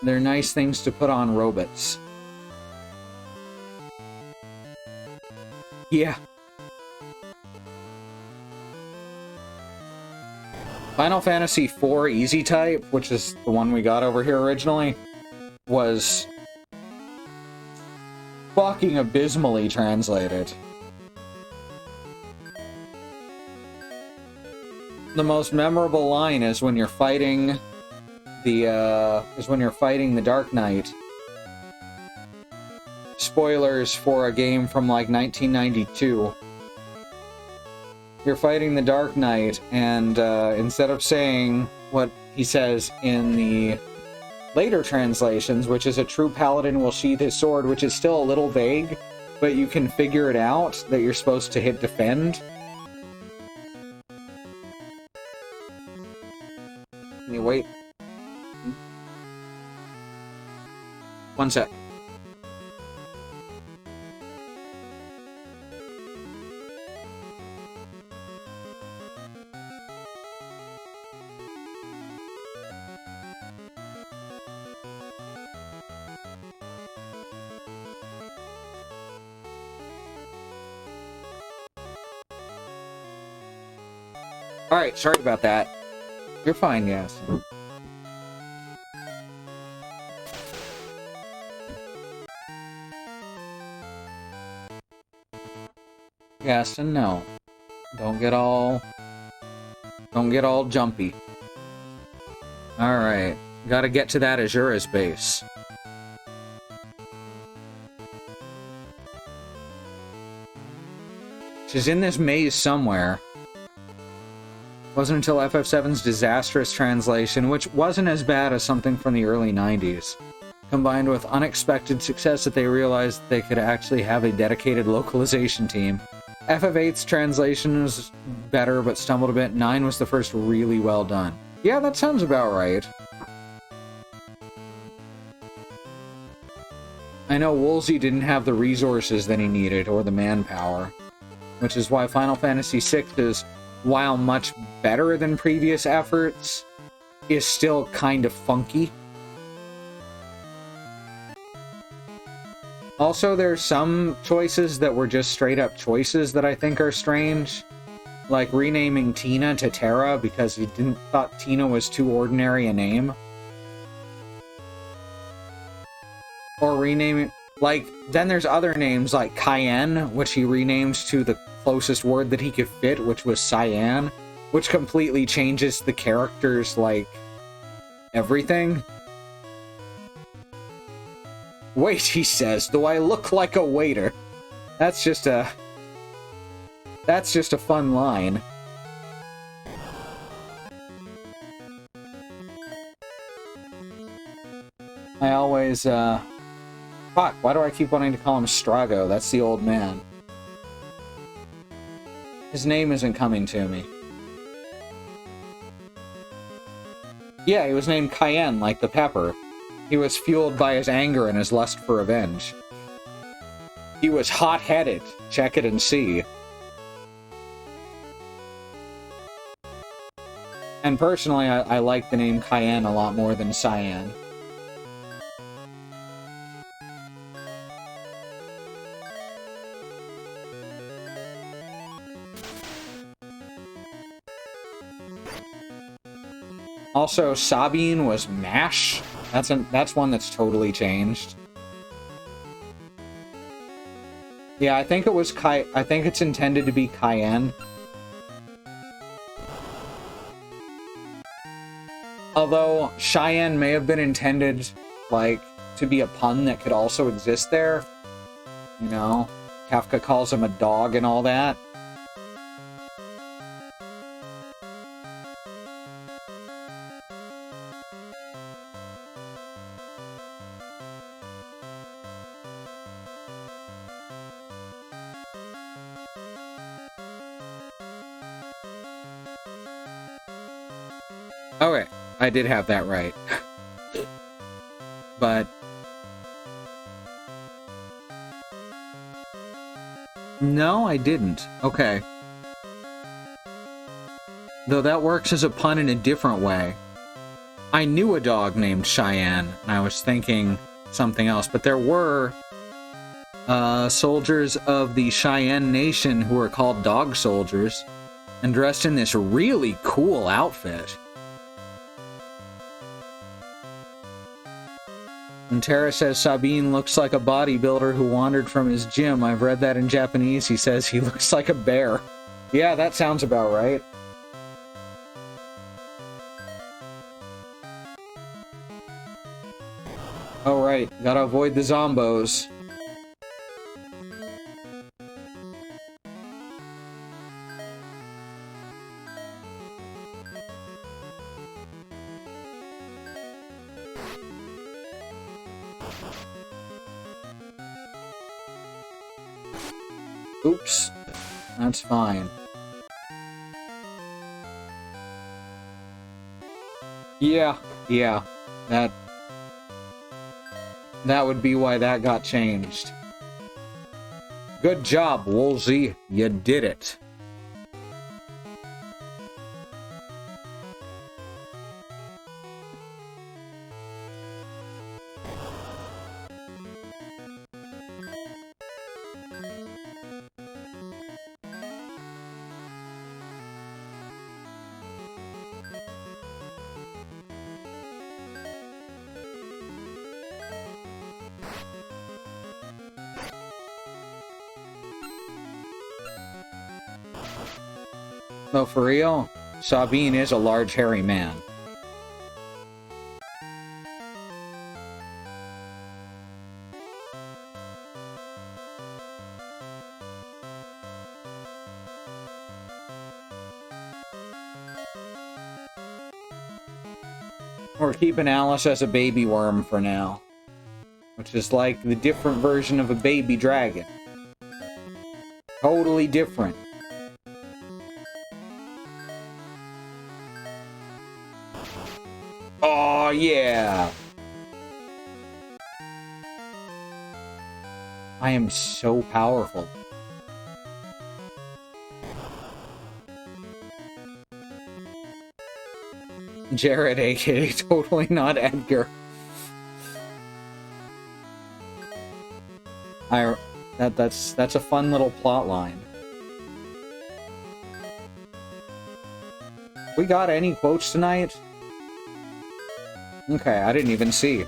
They're nice things to put on robots. Yeah. Final Fantasy IV Easy Type, which is the one we got over here originally, was fucking abysmally translated. The most memorable line is when you're fighting the Dark Knight. Spoilers for a game from like 1992. You're fighting the Dark Knight, and instead of saying what he says in the later translations, which is a true paladin will sheath his sword, which is still a little vague, but you can figure it out that you're supposed to hit defend. Can you wait? One sec. Alright, sorry about that. You're fine, yes. Yes and no. Don't get all jumpy. Alright. Gotta get to that Azura's base. She's in this maze somewhere. Wasn't until FF7's disastrous translation, which wasn't as bad as something from the early 90s, combined with unexpected success that they realized they could actually have a dedicated localization team. FF8's translation was better, but stumbled a bit. 9 was the first really well done. Yeah, that sounds about right. I know Woolsey didn't have the resources that he needed, or the manpower, which is why Final Fantasy VI is, while much better than previous efforts, is still kind of funky. Also, there's some choices that were just straight-up choices that I think are strange. Like renaming Tina to Terra because he thought Tina was too ordinary a name. Or renaming... Like, then there's other names like Cayenne, which he renamed to the closest word that he could fit, which was Cyan, which completely changes the character's, like, everything. Wait, he says, do I look like a waiter? That's just a fun line. I always, fuck, why do I keep wanting to call him Strago? That's the old man. His name isn't coming to me. Yeah, he was named Cayenne, like the pepper. He was fueled by his anger and his lust for revenge. He was hot-headed. Check it and see. And personally, I like the name Cayenne a lot more than Cyan. Also, Sabine was Mash. That's one that's totally changed. Yeah, I think it was I think it's intended to be Cayenne. Although Cheyenne may have been intended, like, to be a pun that could also exist there. You know, Kafka calls him a dog and all that. Okay, I did have that right. But... no, I didn't. Okay. Though that works as a pun in a different way. I knew a dog named Cheyenne, and I was thinking something else, but there were soldiers of the Cheyenne Nation who were called dog soldiers and dressed in this really cool outfit. And Tara says Sabine looks like a bodybuilder who wandered from his gym. I've read that in Japanese. He says he looks like a bear. Yeah, that sounds about right. Oh, right. Gotta avoid the zombos. Oops. That's fine. Yeah. That would be why that got changed. Good job, Woolsey. You did it. No, for real, Sabine is a large, hairy man. We're keeping Alice as a baby worm for now, which is like the different version of a baby dragon. Totally different. Oh, yeah! I am so powerful. Jared, aka totally not Edgar. That's a fun little plot line. We got any quotes tonight? Okay, I didn't even see.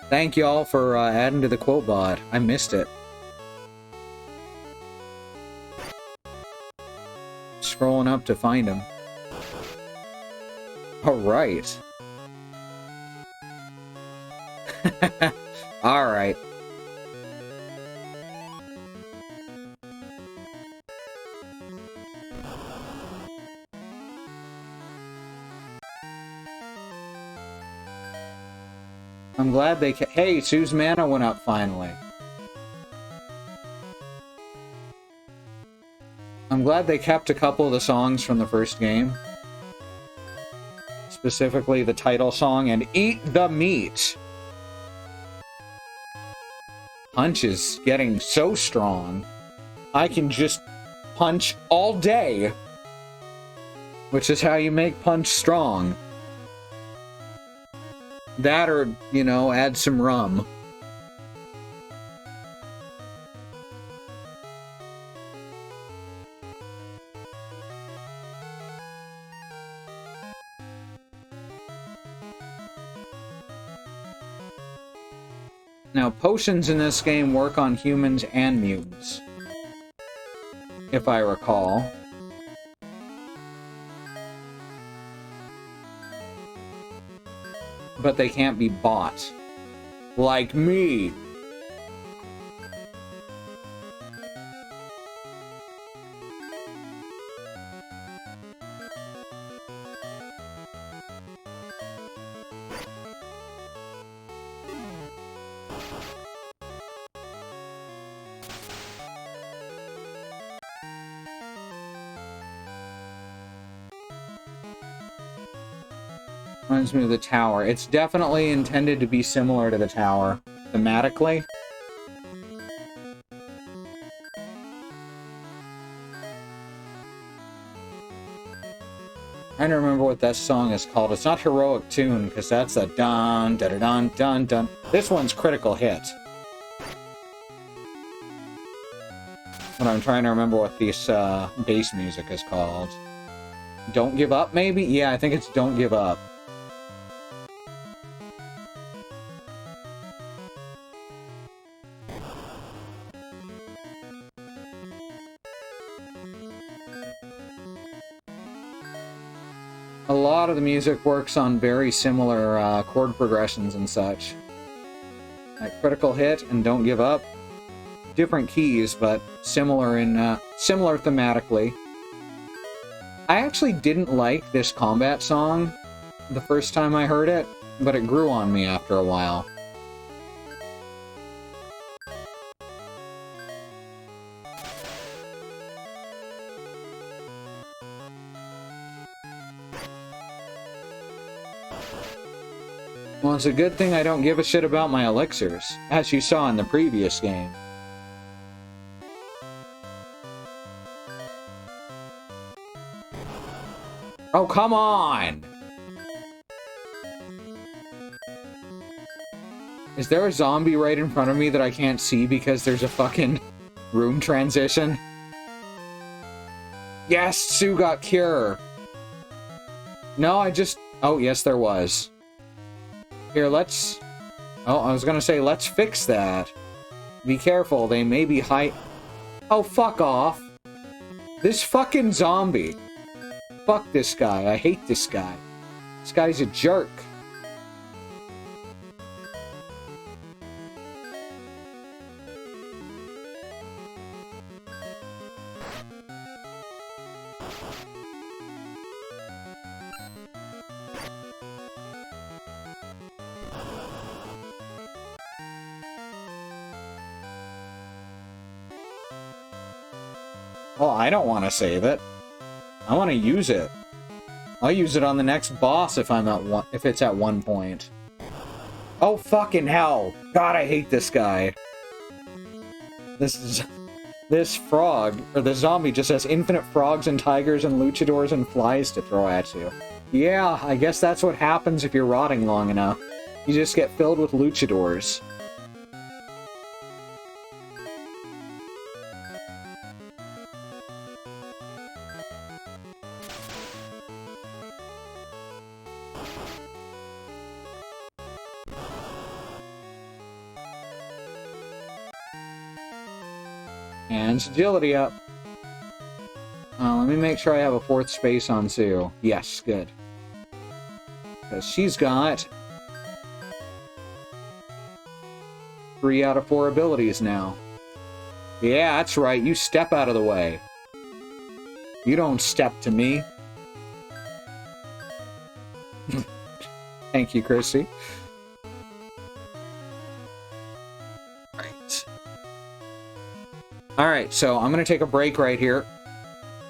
Thank y'all for adding to the quote bot. I missed it. Scrolling up to find them. Alright. Alright. I'm glad they hey, Sue's mana went up finally. I'm glad they kept a couple of the songs from the first game. Specifically the title song and Eat the Meat. Punch is getting so strong. I can just punch all day. Which is how you make Punch strong. That or, you know, add some rum. Now, potions in this game work on humans and mutants, if I recall. But they can't be bought. Like me. Reminds me of the Tower. It's definitely intended to be similar to the Tower, thematically. Trying to remember what that song is called. It's not Heroic Tune, because that's a dun, da da dun, dun, dun. This one's Critical Hit. But I'm trying to remember what this bass music is called. Don't Give Up, maybe? Yeah, I think it's Don't Give Up. A lot of the music works on very similar chord progressions and such. Like Critical Hit and Don't Give Up. Different keys, but similar in similar thematically. I actually didn't like this combat song the first time I heard it, but it grew on me after a while. Well, it's a good thing I don't give a shit about my elixirs, as you saw in the previous game. Oh, come on! Is there a zombie right in front of me that I can't see because there's a fucking room transition? Yes, Sue got cure! No, I just... Oh, yes, there was. Here, let's... Oh, I was gonna say, let's fix that. Be careful, they may be high... Oh, fuck off! This fucking zombie! Fuck this guy, I hate this guy. This guy's a jerk. Well, I don't want to save it. I want to use it. I'll use it on the next boss if I'm at one, if it's at one point. Oh fucking hell! God, I hate this guy. This frog or the zombie just has infinite frogs and tigers and luchadors and flies to throw at you. Yeah, I guess that's what happens if you're rotting long enough. You just get filled with luchadors. And agility up. Let me make sure I have a fourth space on Sue. Yes, good. Because she's got 3 out of 4 abilities now. Yeah, that's right. You step out of the way. You don't step to me. Thank you, Chrissy. Alright, so I'm going to take a break right here.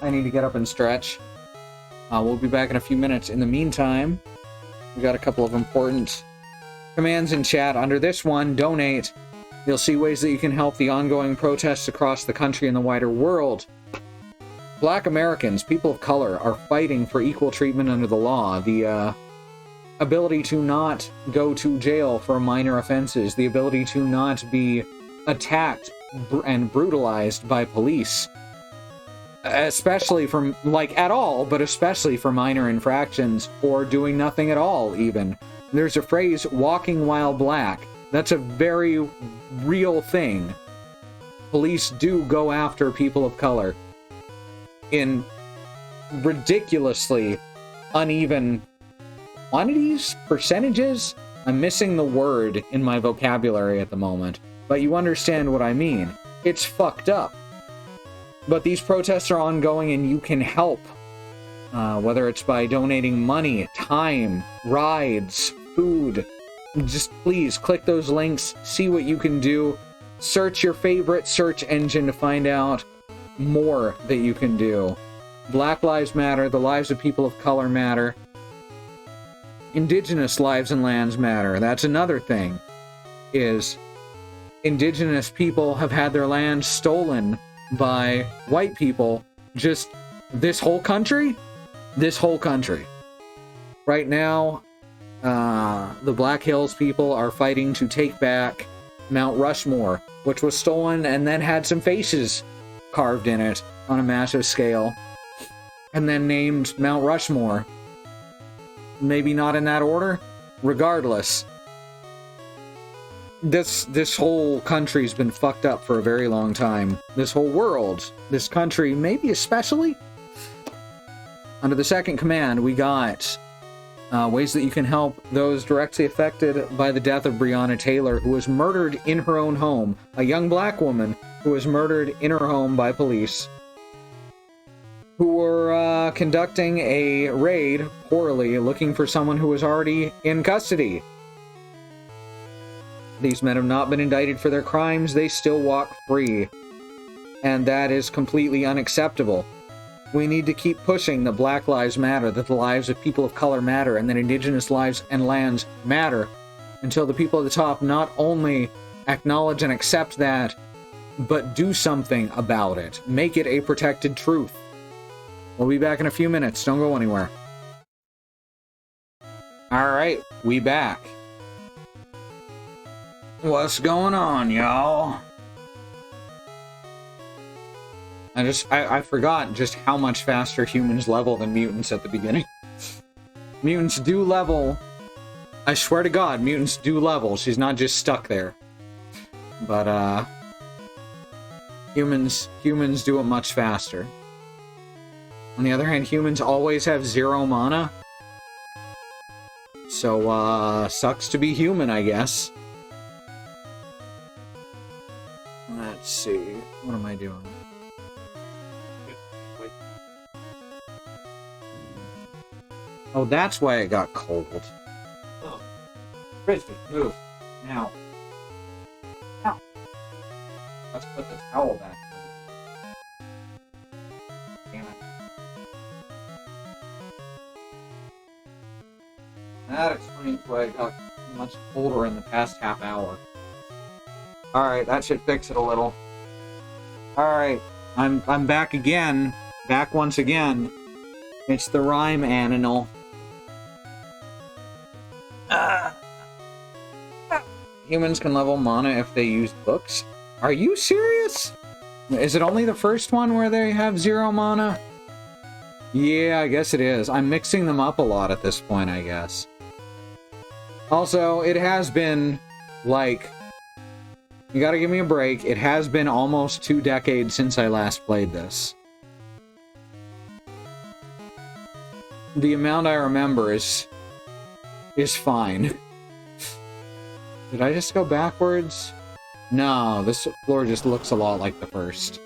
I need to get up and stretch. We'll be back in a few minutes. In the meantime, we got a couple of important commands in chat. Under this one, donate. You'll see ways that you can help the ongoing protests across the country and the wider world. Black Americans, people of color, are fighting for equal treatment under the law. The ability to not go to jail for minor offenses. The ability to not be attacked and brutalized by police, especially from, like, at all, but especially for minor infractions, or doing nothing at all, even. There's a phrase, walking while black. That's a very real thing. Police do go after people of color in ridiculously uneven quantities, percentages. I'm missing the word in my vocabulary at the moment. But you understand what I mean. It's fucked up. But these protests are ongoing and you can help. Whether it's by donating money, time, rides, food. Just please click those links, see what you can do. Search your favorite search engine to find out more that you can do. Black Lives Matter, the lives of people of color matter. indigenous lives and lands matter. That's another thing, is indigenous people have had their lands stolen by white people. Just this whole country? This whole country. Right now, the Black Hills people are fighting to take back Mount Rushmore, which was stolen and then had some faces carved in it on a massive scale, and then named Mount Rushmore. Maybe not in that order. Regardless, this whole country's been fucked up for a very long time. This whole world, this country, maybe especially. Under the second command, we got ways that you can help those directly affected by the death of Breonna Taylor, who was murdered in her own home. A young black woman who was murdered in her home by police, who were conducting a raid, poorly, looking for someone who was already in custody. These men have not been indicted for their crimes. They still walk free. And that is completely unacceptable. We need to keep pushing that Black Lives Matter, that the lives of people of color matter, and that indigenous lives and lands matter, until the people at the top not only acknowledge and accept that, but do something about it. Make it a protected truth. We'll be back in a few minutes. Don't go anywhere. Alright, we back. What's going on, y'all? I forgot just how much faster humans level than mutants at the beginning. Mutants do level. I swear to God, mutants do level. She's not just stuck there. But, humans do it much faster. On the other hand, humans always have 0 mana. So, sucks to be human, I guess. Let's see. What am I doing? Oh, that's why it got cold. Oh. Frisbee, move. Now. Now. Let's put the towel back. Damn it. That explains why it got much colder in the past half hour. Alright, that should fix it a little. Alright, I'm back again. Back once again. It's the rhyme animal. Humans can level mana if they use books? Are you serious? Is it only the first one where they have 0 mana? Yeah, I guess it is. I'm mixing them up a lot at this point, I guess. Also, it has been, like... You gotta give me a break. It has been almost 2 decades since I last played this. The amount I remember is fine. Did I just go backwards? No, this floor just looks a lot like the first.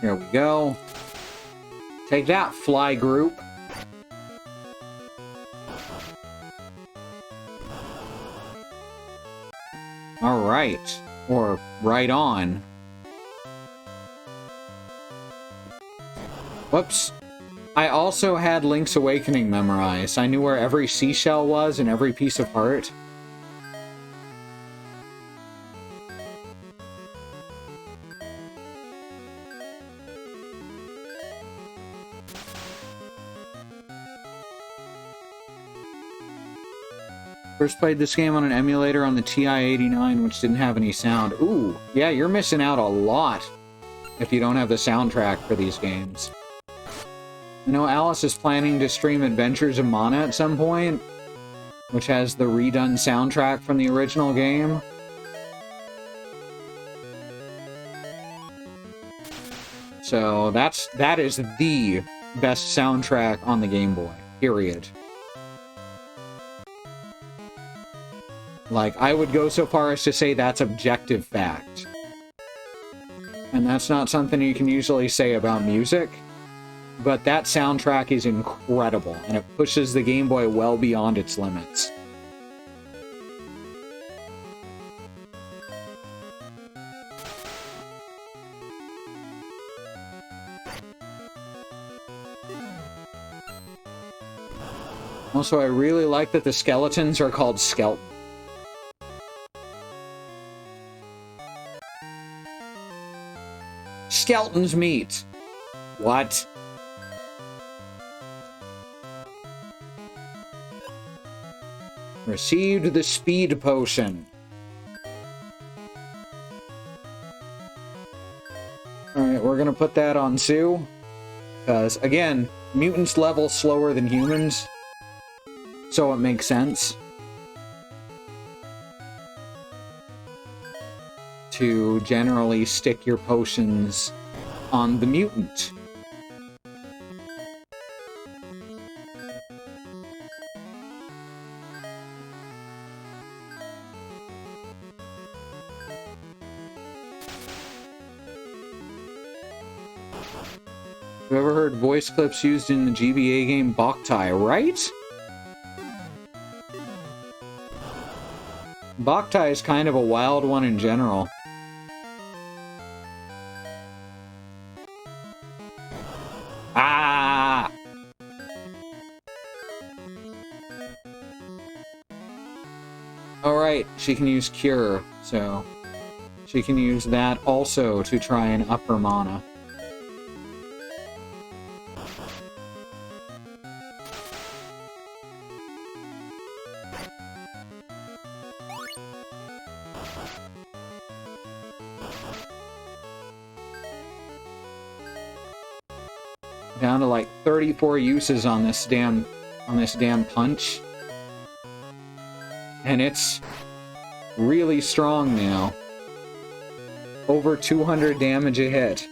Here we go. Take that, fly group. Alright. Or right on. Whoops. I also had Link's Awakening memorized. I knew where every seashell was and every piece of heart. First played this game on an emulator on the TI-89, which didn't have any sound. Ooh, yeah, you're missing out a lot if you don't have the soundtrack for these games. You know, Alice is planning to stream Adventures of Mana at some point, which has the redone soundtrack from the original game. So that is the best soundtrack on the Game Boy, period. Like, I would go so far as to say that's objective fact. And that's not something you can usually say about music. but that soundtrack is incredible, and it pushes the Game Boy well beyond its limits. Also, I really like that the skeletons are called Skeleton. Skeleton's meat. What? Received the speed potion. Alright, we're gonna put that on Sue. Because, again, mutants level slower than humans. So it makes sense to generally stick your potions on the mutant. Have you ever heard voice clips used in the GBA game Boktai, right? Boktai is kind of a wild one in general. Ah! Alright, she can use Cure, so she can use that also to try and up her mana. Down to like 34 uses on this damn punch. And it's really strong now. Over 200 damage a hit.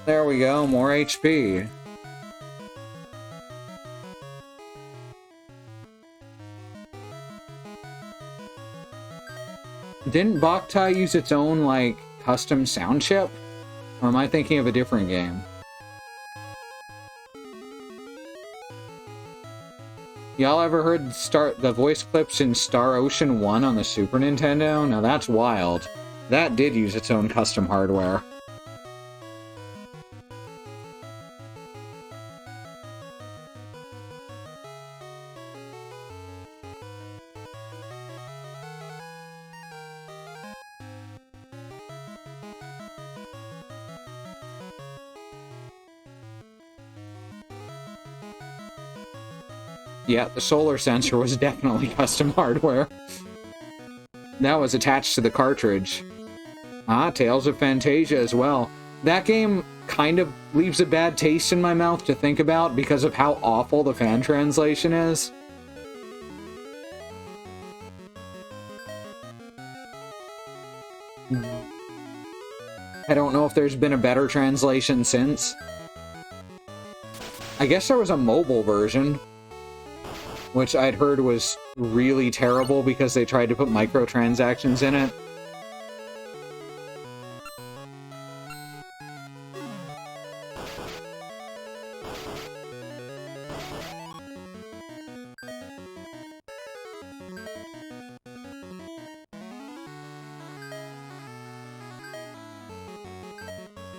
There we go, more HP. Didn't Boktai use its own, like, custom sound chip? Or am I thinking of a different game? Y'all ever heard the voice clips in Star Ocean 1 on the Super Nintendo? Now that's wild. That did use its own custom hardware. Yeah, the solar sensor was definitely custom hardware. That was attached to the cartridge. Ah, Tales of Fantasia as well. That game kind of leaves a bad taste in my mouth to think about because of how awful the fan translation is. I don't know if there's been a better translation since. I guess there was a mobile version, which I'd heard was really terrible because they tried to put microtransactions in it.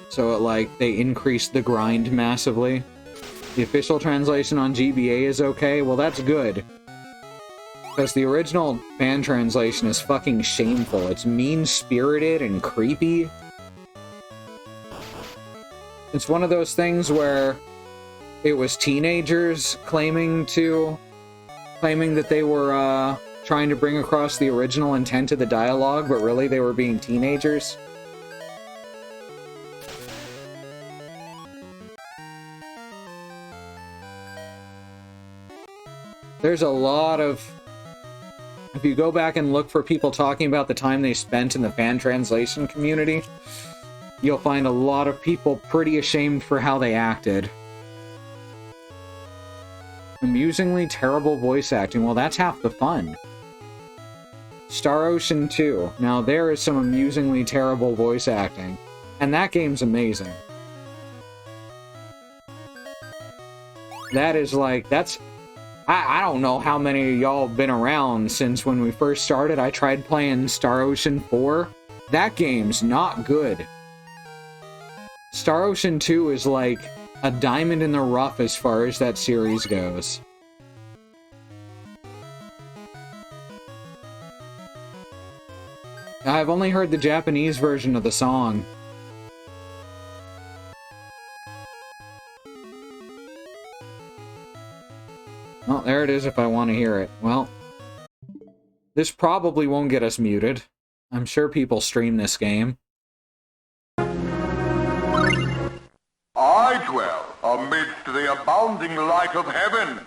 So it, like, they increased the grind massively. The official translation on GBA is okay? Well, that's good. Because the original fan translation is fucking shameful. It's mean-spirited and creepy. It's one of those things where it was teenagers claiming that they were trying to bring across the original intent of the dialogue, but really they were being teenagers. There's a lot of... If you go back and look for people talking about the time they spent in the fan translation community, you'll find a lot of people pretty ashamed for how they acted. Amusingly terrible voice acting. Well, that's half the fun. Star Ocean 2. Now there is some amusingly terrible voice acting. And that game's amazing. That is like, that's... I don't know how many of y'all have been around since when we first started. I tried playing Star Ocean 4. That game's not good. Star Ocean 2 is like a diamond in the rough as far as that series goes. I've only heard the Japanese version of the song. Well, there it is if I want to hear it. Well, this probably won't get us muted. I'm sure people stream this game. I dwell amidst the abounding light of heaven.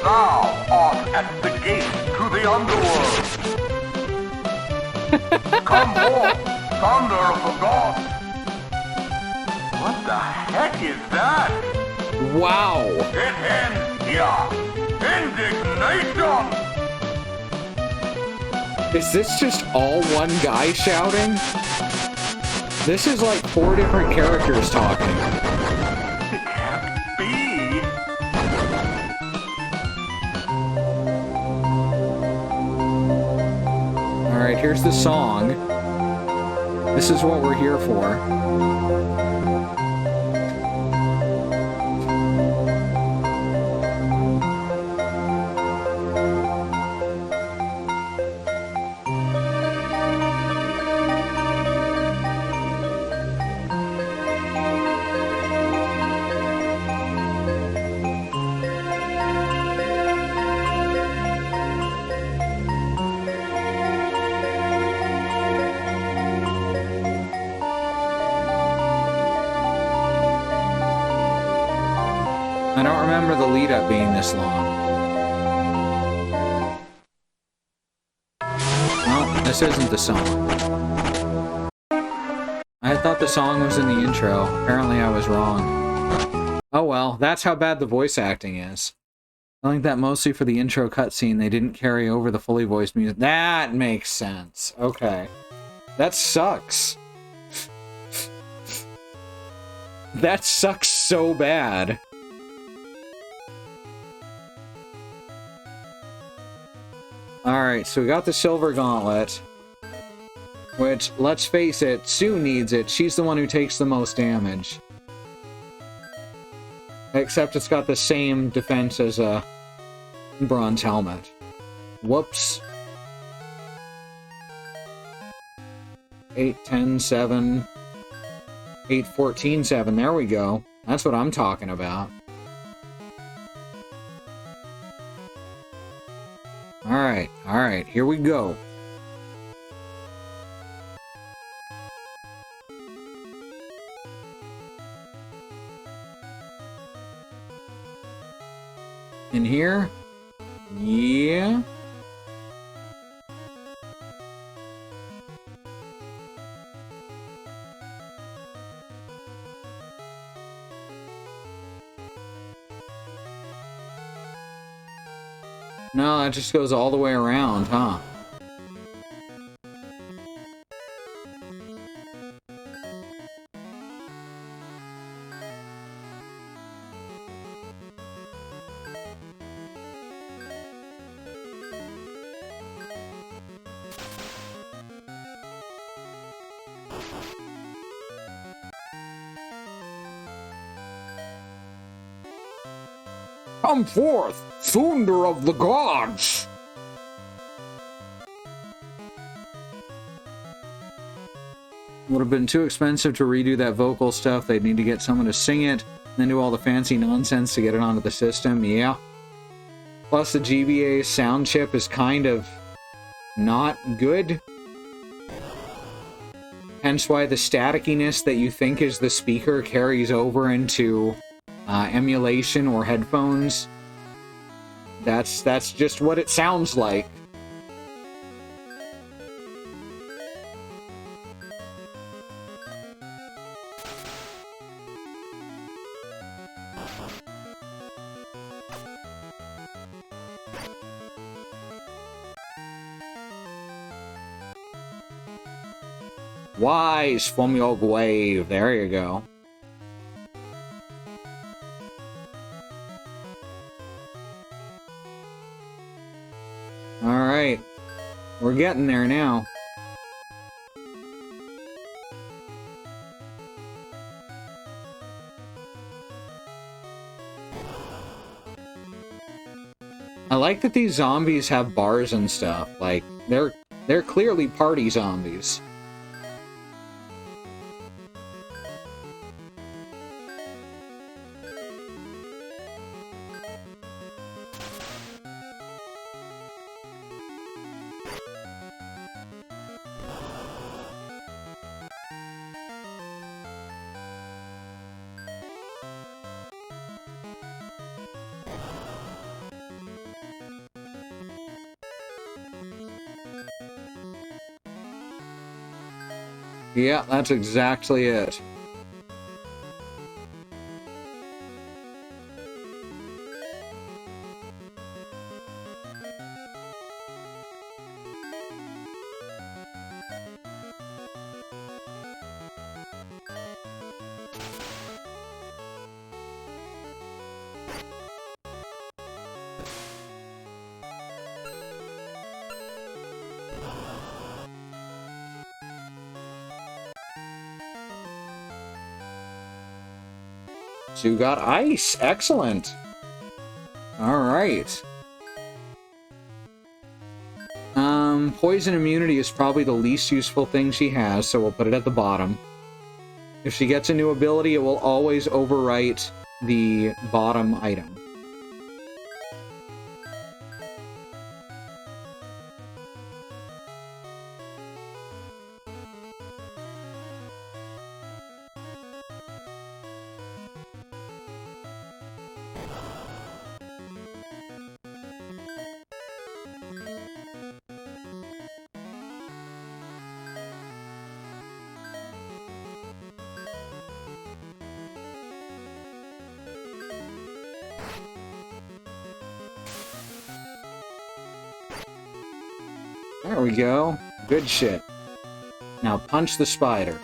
Thou art at the gate to the underworld. Come forth, thunder of the gods. What the heck is that? Wow! It ends here. Indignation! Is this just all one guy shouting? This is like 4 different characters talking. It can't be. Alright, here's the song. This is what we're here for. I don't remember the lead-up being this long. No, this isn't the song. I thought the song was in the intro. Apparently I was wrong. Oh well, that's how bad the voice acting is. I think that mostly for the intro cutscene, they didn't carry over the fully voiced music. That makes sense. Okay. That sucks. That sucks so bad. Alright, so we got the Silver Gauntlet. Which, let's face it, Sue needs it. She's the one who takes the most damage. Except it's got the same defense as a bronze helmet. Whoops. 8, 10, 7. 8, 14, 7. There we go. That's what I'm talking about. Alright, here we go. In here? Yeah. No, that just goes all the way around, huh? Come forth, thunder of the gods! Would have been too expensive to redo that vocal stuff. They'd need to get someone to sing it, then do all the fancy nonsense to get it onto the system, yeah. Plus the GBA sound chip is kind of not good. Hence why the staticiness that you think is the speaker carries over into emulation or headphones. That's just what it sounds like. Wise from your grave. There you go. Alright. We're getting there now. I like that these zombies have bars and stuff. Like, they're clearly party zombies. Yeah, that's exactly it. So you got ice. Excellent. Alright. Poison immunity is probably the least useful thing she has, so we'll put it at the bottom. If she gets a new ability, it will always overwrite the bottom item. There we go. Good shit. Now punch the spider.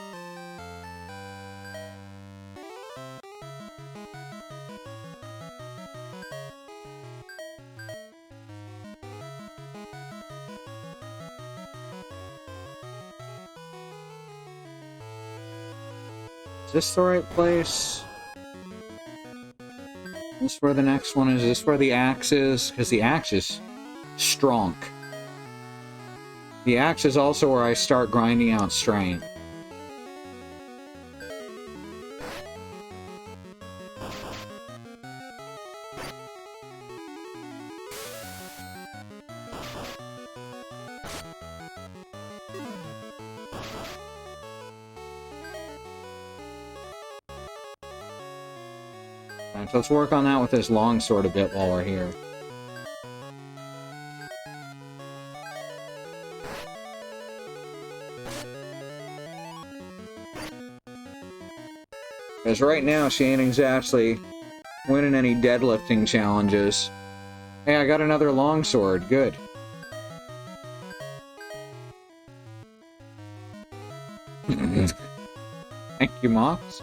Is this the right place? Is this where the next one is? Is this where the axe is? Because the axe is strong. The axe is also where I start grinding out strength. Alright, so let's work on that with this longsword a bit while we're here. Because right now, she ain't exactly winning any deadlifting challenges. Hey, I got another longsword. Good. Thank you, Mox.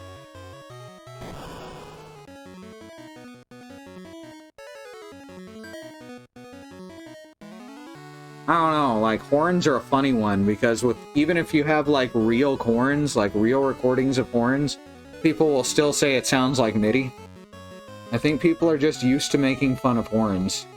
I don't know, like, horns are a funny one, because with even if you have, like, real horns, like, real recordings of horns, people will still say it sounds like MIDI. I think people are just used to making fun of horns.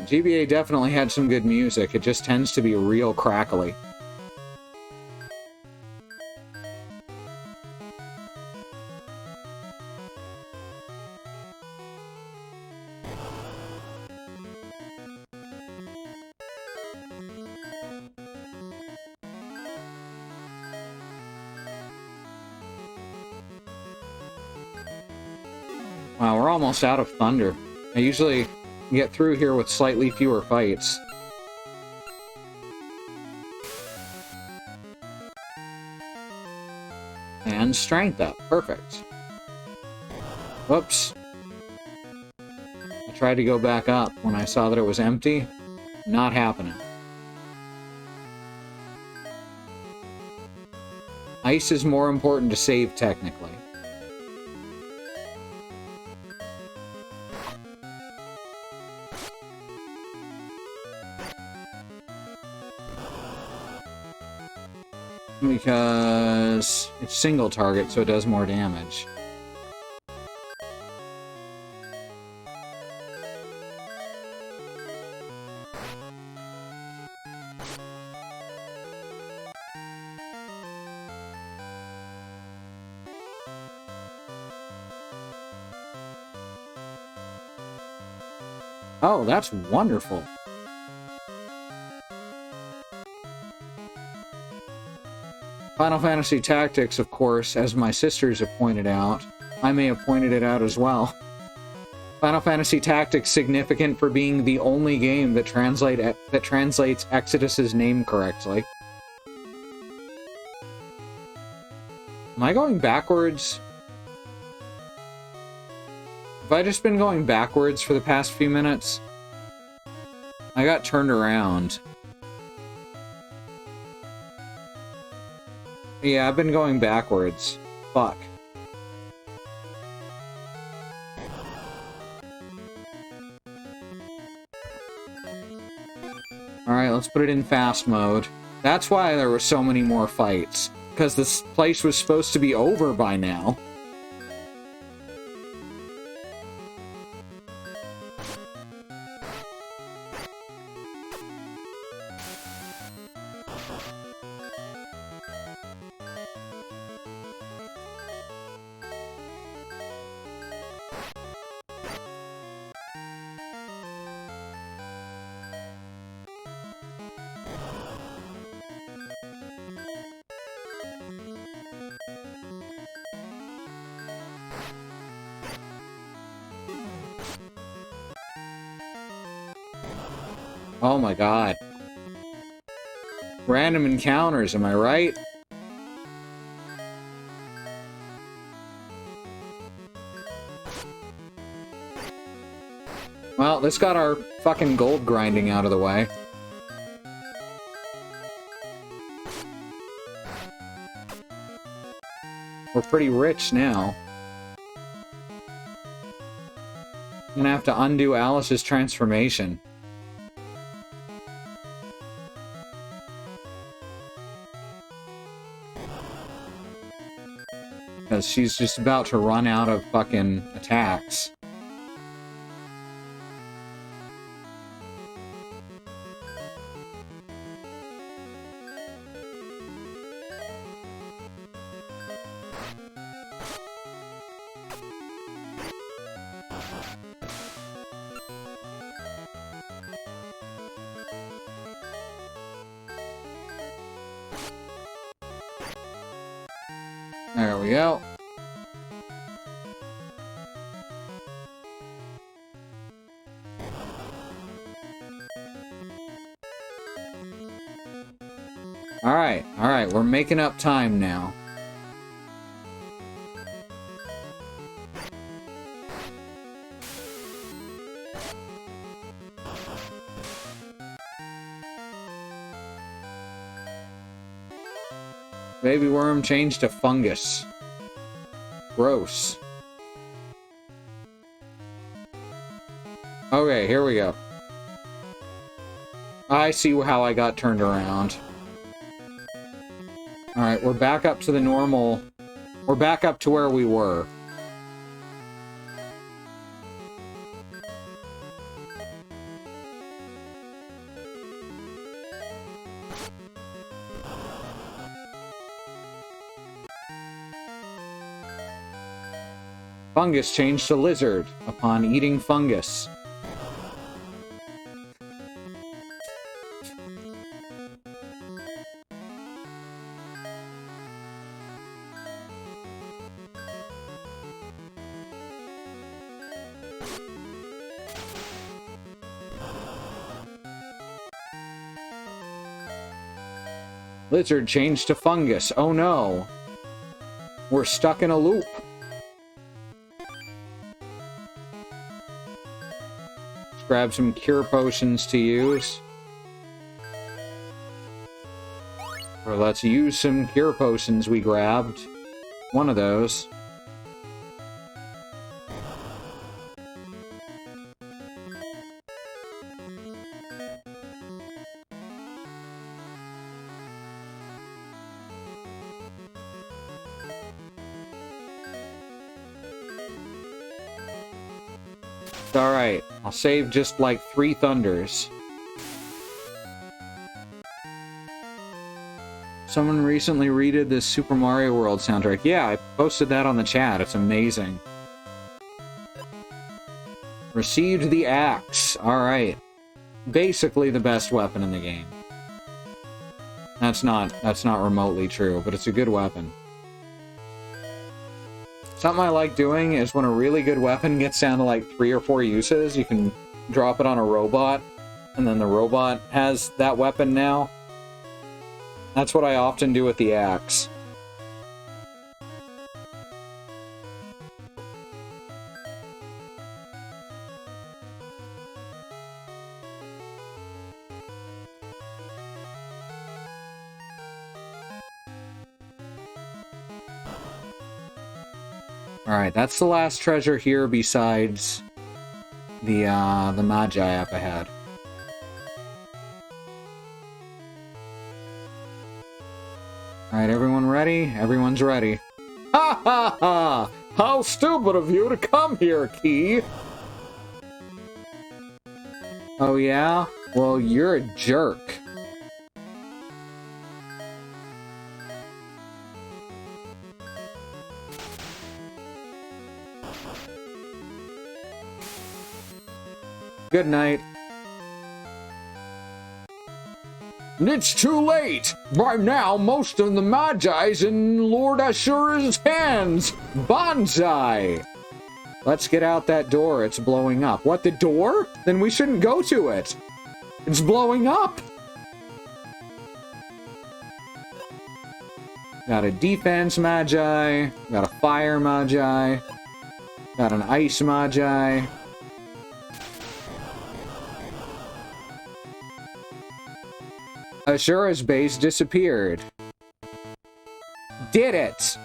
GBA definitely had some good music, it just tends to be real crackly. Wow, we're almost out of thunder. I usually get through here with slightly fewer fights. And strength up. Perfect. Whoops. I tried to go back up when I saw that it was empty. Not happening. Ice is more important to save, technically. Because it's single target, so it does more damage. Oh, that's wonderful. Final Fantasy Tactics, of course, as my sisters have pointed out. I may have pointed it out as well. Final Fantasy Tactics significant for being the only game that translates Exodus's name correctly. Am I going backwards? Have I just been going backwards for the past few minutes? I got turned around. Yeah, I've been going backwards. Fuck. Alright, let's put it in fast mode. That's why there were so many more fights. Because this place was supposed to be over by now. Oh my god. Random encounters, am I right? Well, this got our fucking gold grinding out of the way. We're pretty rich now. I'm gonna have to undo Alice's transformation. Because she's just about to run out of fucking attacks. There we go. Alright, we're making up time now. Baby worm changed to fungus. Gross. Okay, here we go. I see how I got turned around. Alright, we're back up to the normal... We're back up to where we were. Fungus changed to lizard upon eating fungus. Lizard changed to fungus. Oh no. We're stuck in a loop. Let's grab some cure potions to use. Or let's use some cure potions we grabbed. One of those. Alright, I'll save just like 3 thunders. Someone recently redid this Super Mario World soundtrack. Yeah, I posted that on the chat. It's amazing. Received the axe. Alright. Basically the best weapon in the game. That's not remotely true, but it's a good weapon. Something I like doing is when a really good weapon gets down to like 3 or 4 uses, you can drop it on a robot, and then the robot has that weapon now. That's what I often do with the axe. Alright, that's the last treasure here besides the Magi up ahead. Alright, everyone ready? Everyone's ready. Ha ha ha! How stupid of you to come here, Key! Oh yeah? Well, you're a jerk. Good night. It's too late! By now, most of the Magi's in Lord Azura's hands! Bonsai! Let's get out that door, it's blowing up. What, the door? Then we shouldn't go to it! It's blowing up! Got a defense Magi, got a fire Magi, got an ice Magi. Azura's base disappeared. Did it!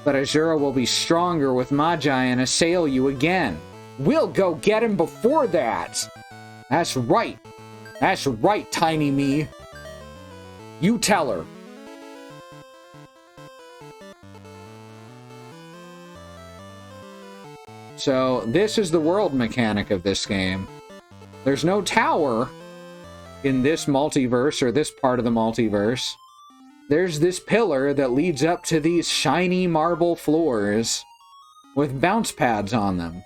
But Azura will be stronger with Magi and assail you again. We'll go get him before that! That's right. That's right, Tiny Me. You tell her. So, this is the world mechanic of this game. There's no tower in this multiverse, or this part of the multiverse. There's this pillar that leads up to these shiny marble floors with bounce pads on them.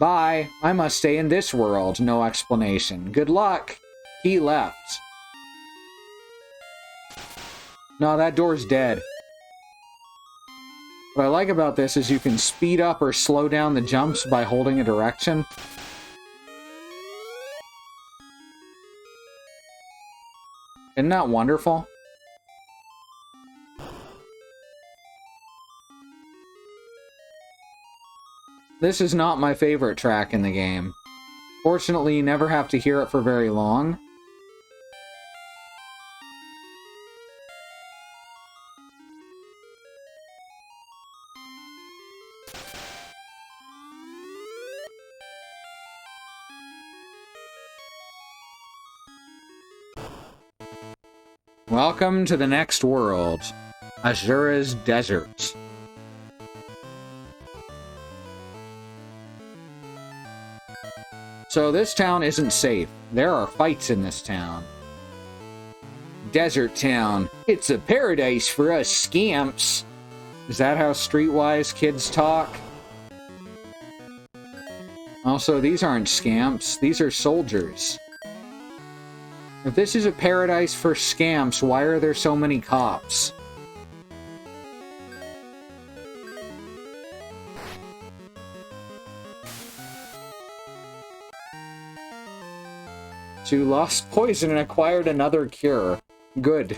Bye. I must stay in this world. No explanation. Good luck. He left. No, that door's dead. What I like about this is you can speed up or slow down the jumps by holding a direction. Isn't that wonderful? This is not my favorite track in the game. Fortunately, you never have to hear it for very long. Welcome to the next world, Azura's Desert. So this town isn't safe. There are fights in this town. Desert Town. It's a paradise for us scamps. Is that how streetwise kids talk? Also, these aren't scamps. These are soldiers. If this is a paradise for scamps, why are there so many cops? So you lost poison and acquired another cure. Good.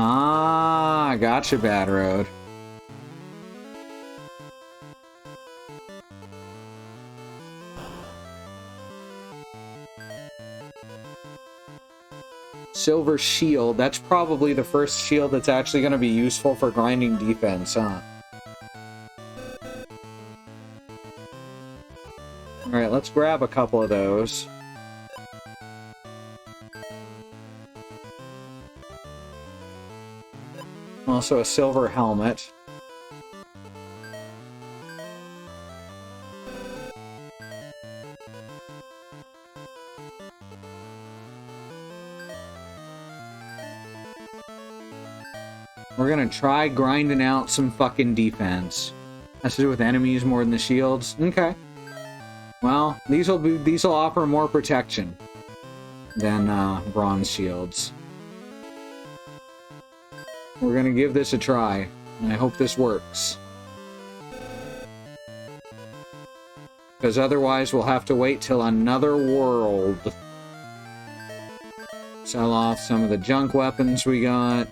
Ah, gotcha, Bad Road. Silver shield. That's probably the first shield that's actually going to be useful for grinding defense, huh? Alright, let's grab a couple of those. Also a silver helmet. We're gonna try grinding out some fucking defense. Has to do with enemies more than the shields. Okay. Well, these'll offer more protection than bronze shields. We're gonna give this a try, and I hope this works. Because otherwise we'll have to wait till another world. Sell off some of the junk weapons we got.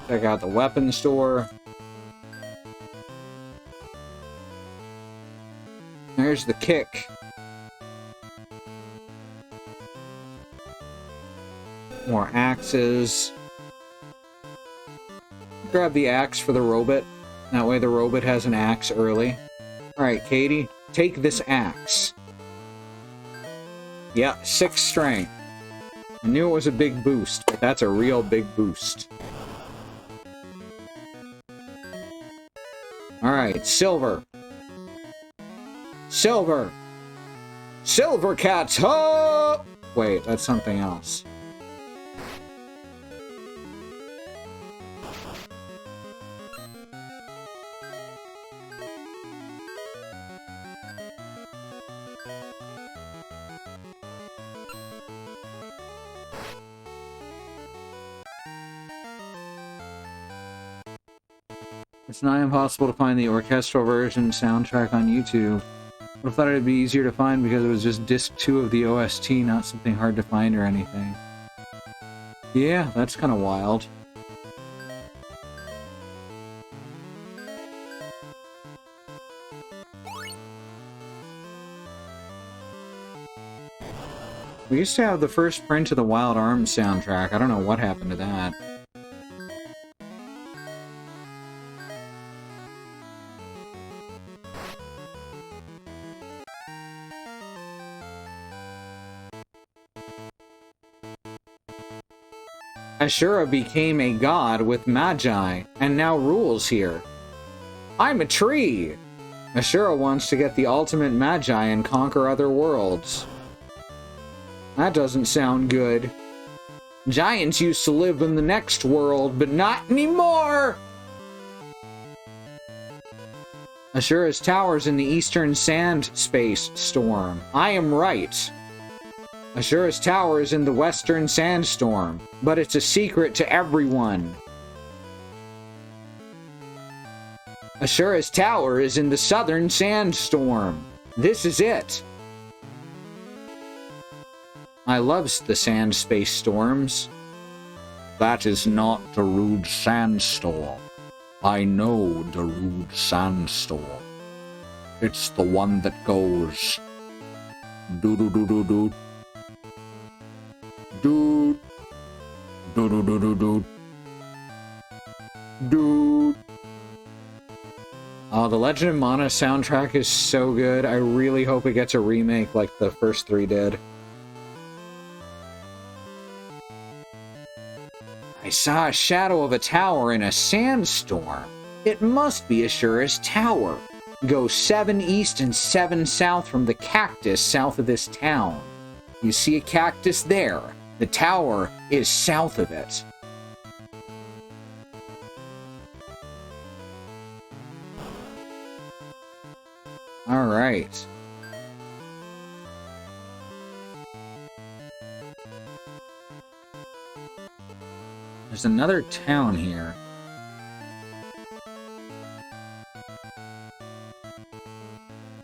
Check out the weapon store. There's the kick. More axes. Grab the axe for the robot. That way the robot has an axe early. Alright, Katie, take this axe. Yeah, 6 strength. I knew it was a big boost, but that's a real big boost. Alright, silver. Silver! Silver cats! Ho! Wait, that's something else. It's not impossible to find the orchestral version soundtrack on YouTube. I thought it'd be easier to find because it was just disc 2 of the OST, not something hard to find or anything. Yeah, that's kind of wild. We used to have the first print of the Wild Arms soundtrack. I don't know what happened to that. Azura became a god with magi, and now rules here. I'm a tree! Azura wants to get the ultimate magi and conquer other worlds. That doesn't sound good. Giants used to live in the next world, but not anymore! Azura's tower's in the eastern sand space storm. I am right. Azura's tower is in the western sandstorm, but it's a secret to everyone. Azura's tower is in the southern sandstorm. This is it. I loves the sand space storms. That is not the rude sandstorm. I know the rude sandstorm. It's the one that goes doo-doo-doo-doo-doo. Dude. Dude. Dude. Oh, the Legend of Mana soundtrack is so good. I really hope it gets a remake like the first 3 did. I saw a shadow of a tower in a sandstorm. It must be Azura's tower. Go 7 east and 7 south from the cactus south of this town. You see a cactus there. The tower is south of it. Alright. There's another town here.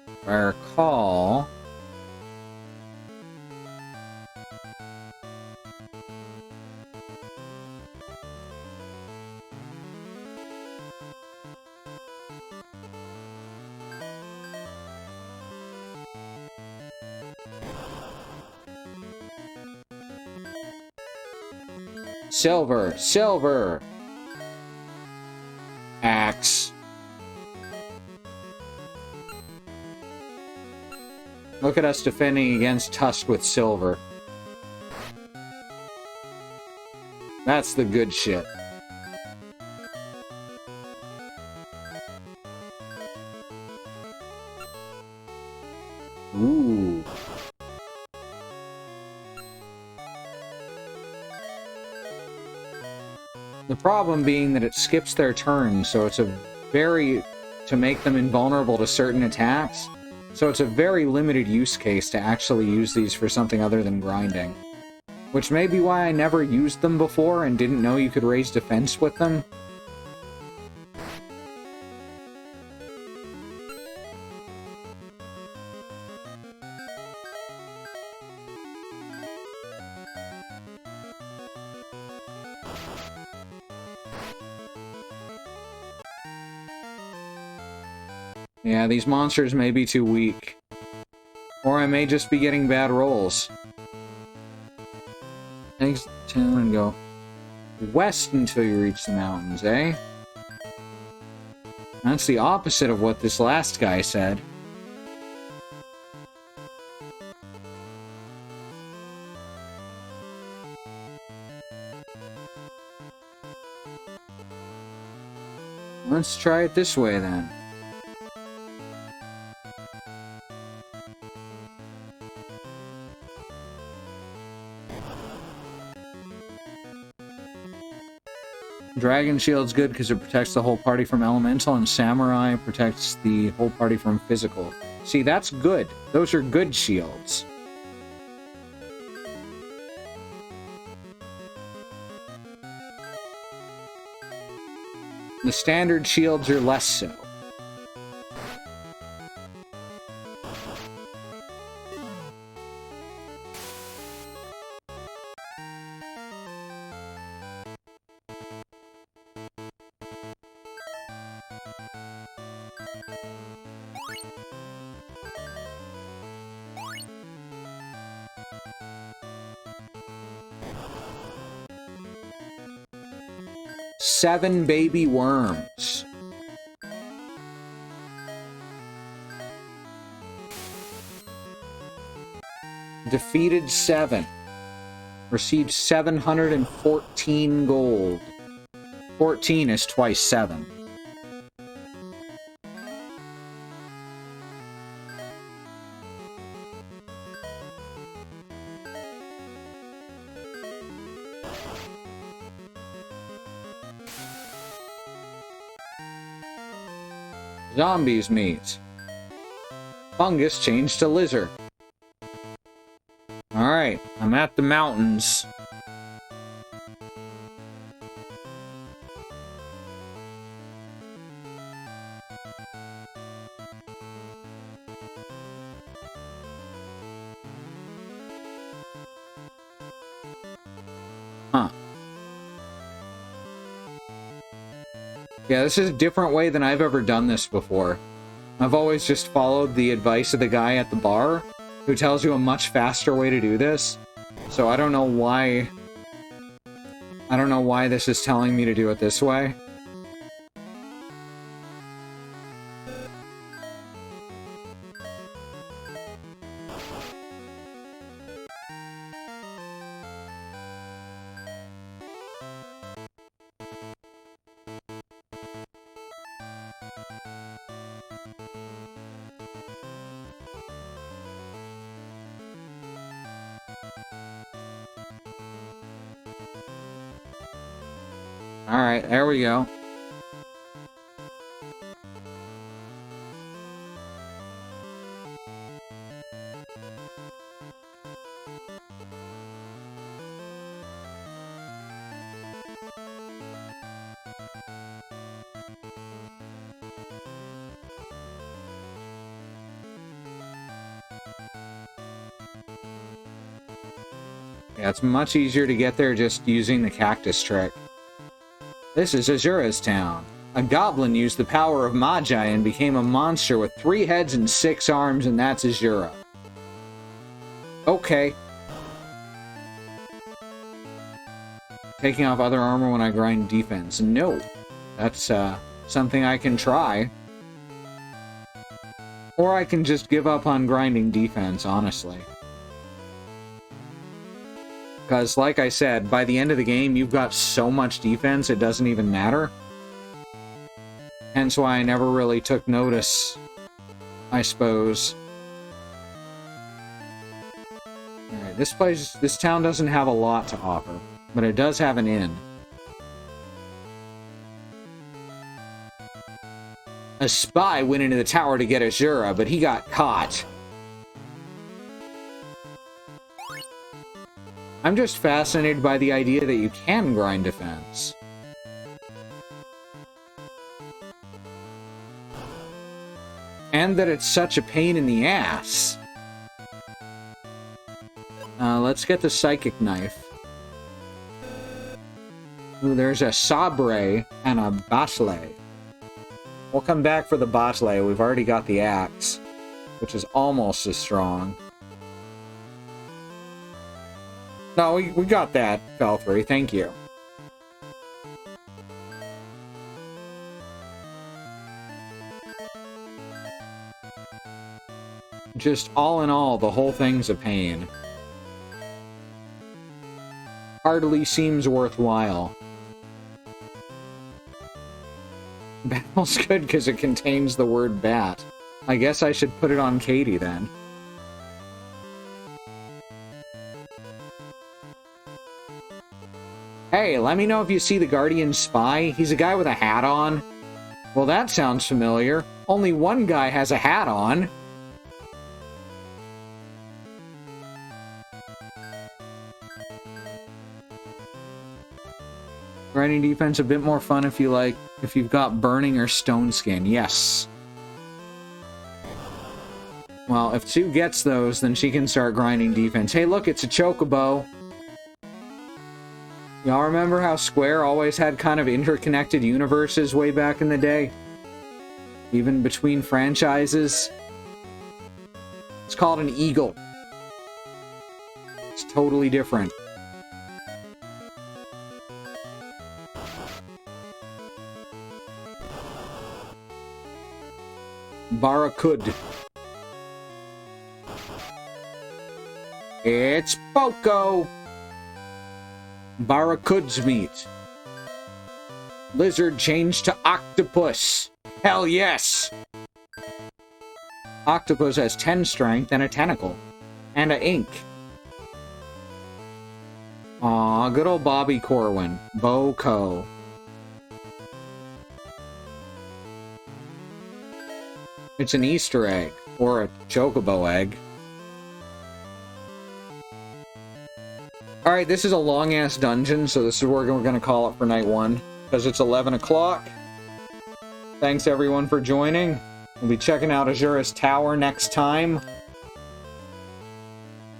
If I recall... Silver! Silver! Axe. Look at us defending against Tusk with silver. That's the good shit. Ooh. The problem being that it skips their turn, so it's a very... to make them invulnerable to certain attacks. So it's a very limited use case to actually use these for something other than grinding. Which may be why I never used them before and didn't know you could raise defense with them. Yeah, these monsters may be too weak. Or I may just be getting bad rolls. Exit town and go west until you reach the mountains, eh? That's the opposite of what this last guy said. Let's try it this way then. Dragon Shield's good because it protects the whole party from elemental, and Samurai protects the whole party from physical. See, that's good. Those are good shields. The standard shields are less so. Seven baby worms. Defeated 7. Received 714 gold. 14 is twice 7. Zombies meat. Fungus changed to lizard. Alright, I'm at the mountains. Huh. Yeah, this is a different way than I've ever done this before. I've always just followed the advice of the guy at the bar, who tells you a much faster way to do this. So I don't know why... I don't know why this is telling me to do it this way. Alright, there we go. Yeah, it's much easier to get there just using the cactus trick. This is Azura's town. A goblin used the power of Magi and became a monster with 3 heads and 6 arms, and that's Azura. Okay. Taking off other armor when I grind defense. No. That's something I can try. Or I can just give up on grinding defense, honestly. Because, like I said, by the end of the game, you've got so much defense, it doesn't even matter. Hence why I never really took notice, I suppose. Alright, this town doesn't have a lot to offer, but it does have an inn. A spy went into the tower to get Azura, but he got caught. I'm just fascinated by the idea that you can grind defense. And that it's such a pain in the ass. Let's get the psychic knife. Ooh, there's a sabre and a batle. We'll come back for the batle. We've already got the axe, which is almost as strong. No, we got that, Falfrey. Thank you. Just all in all, the whole thing's a pain. Hardly seems worthwhile. Battle's good because it contains the word bat. I guess I should put it on Katie then. Hey, let me know if you see the Guardian Spy. He's a guy with a hat on. Well, that sounds familiar. Only one guy has a hat on. Grinding defense a bit more fun if you've got burning or stone skin. Yes. Well, if Sue gets those, then she can start grinding defense. Hey, look, it's a chocobo. Y'all remember how Square always had kind of interconnected universes way back in the day? Even between franchises? It's called an eagle. It's totally different. Barakud. It's Poco! Barakud's meat. Lizard changed to octopus. Hell yes! Octopus has 10 strength and a tentacle. And a ink. Aw, good old Bobby Corwin. Boko. It's an Easter egg. Or a chocobo egg. Alright, this is a long-ass dungeon, so this is where we're going to call it for night 1. Because it's 11 o'clock. Thanks everyone for joining. We'll be checking out Azura's Tower next time.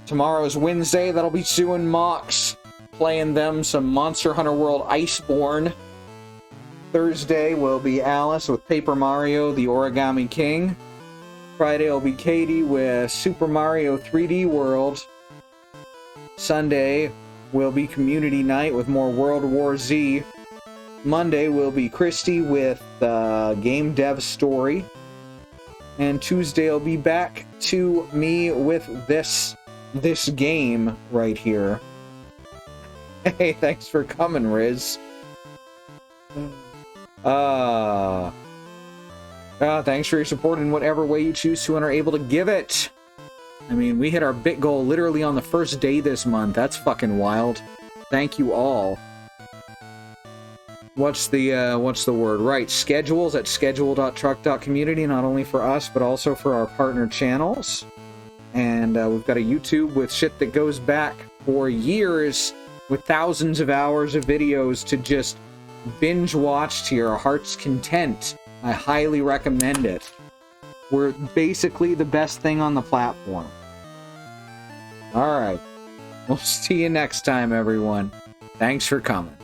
Tomorrow's Wednesday, that'll be Sue and Mox. Playing them some Monster Hunter World Iceborne. Thursday will be Alice with Paper Mario, the Origami King. Friday will be Katie with Super Mario 3D World. Sunday will be Community Night with more World War Z. Monday will be Christy with Game Dev Story. And Tuesday will be back to me with this game right here. Hey, thanks for coming, Riz. Thanks for your support in whatever way you choose to and are able to give it. I mean, we hit our bit goal literally on the first day this month. That's fucking wild. Thank you all. What's the word? Right, schedules at schedule.truck.community, not only for us, but also for our partner channels. And we've got a YouTube with shit that goes back for years with thousands of hours of videos to just binge watch to your heart's content. I highly recommend it. We're basically the best thing on the platform. Alright. We'll see you next time, everyone. Thanks for coming.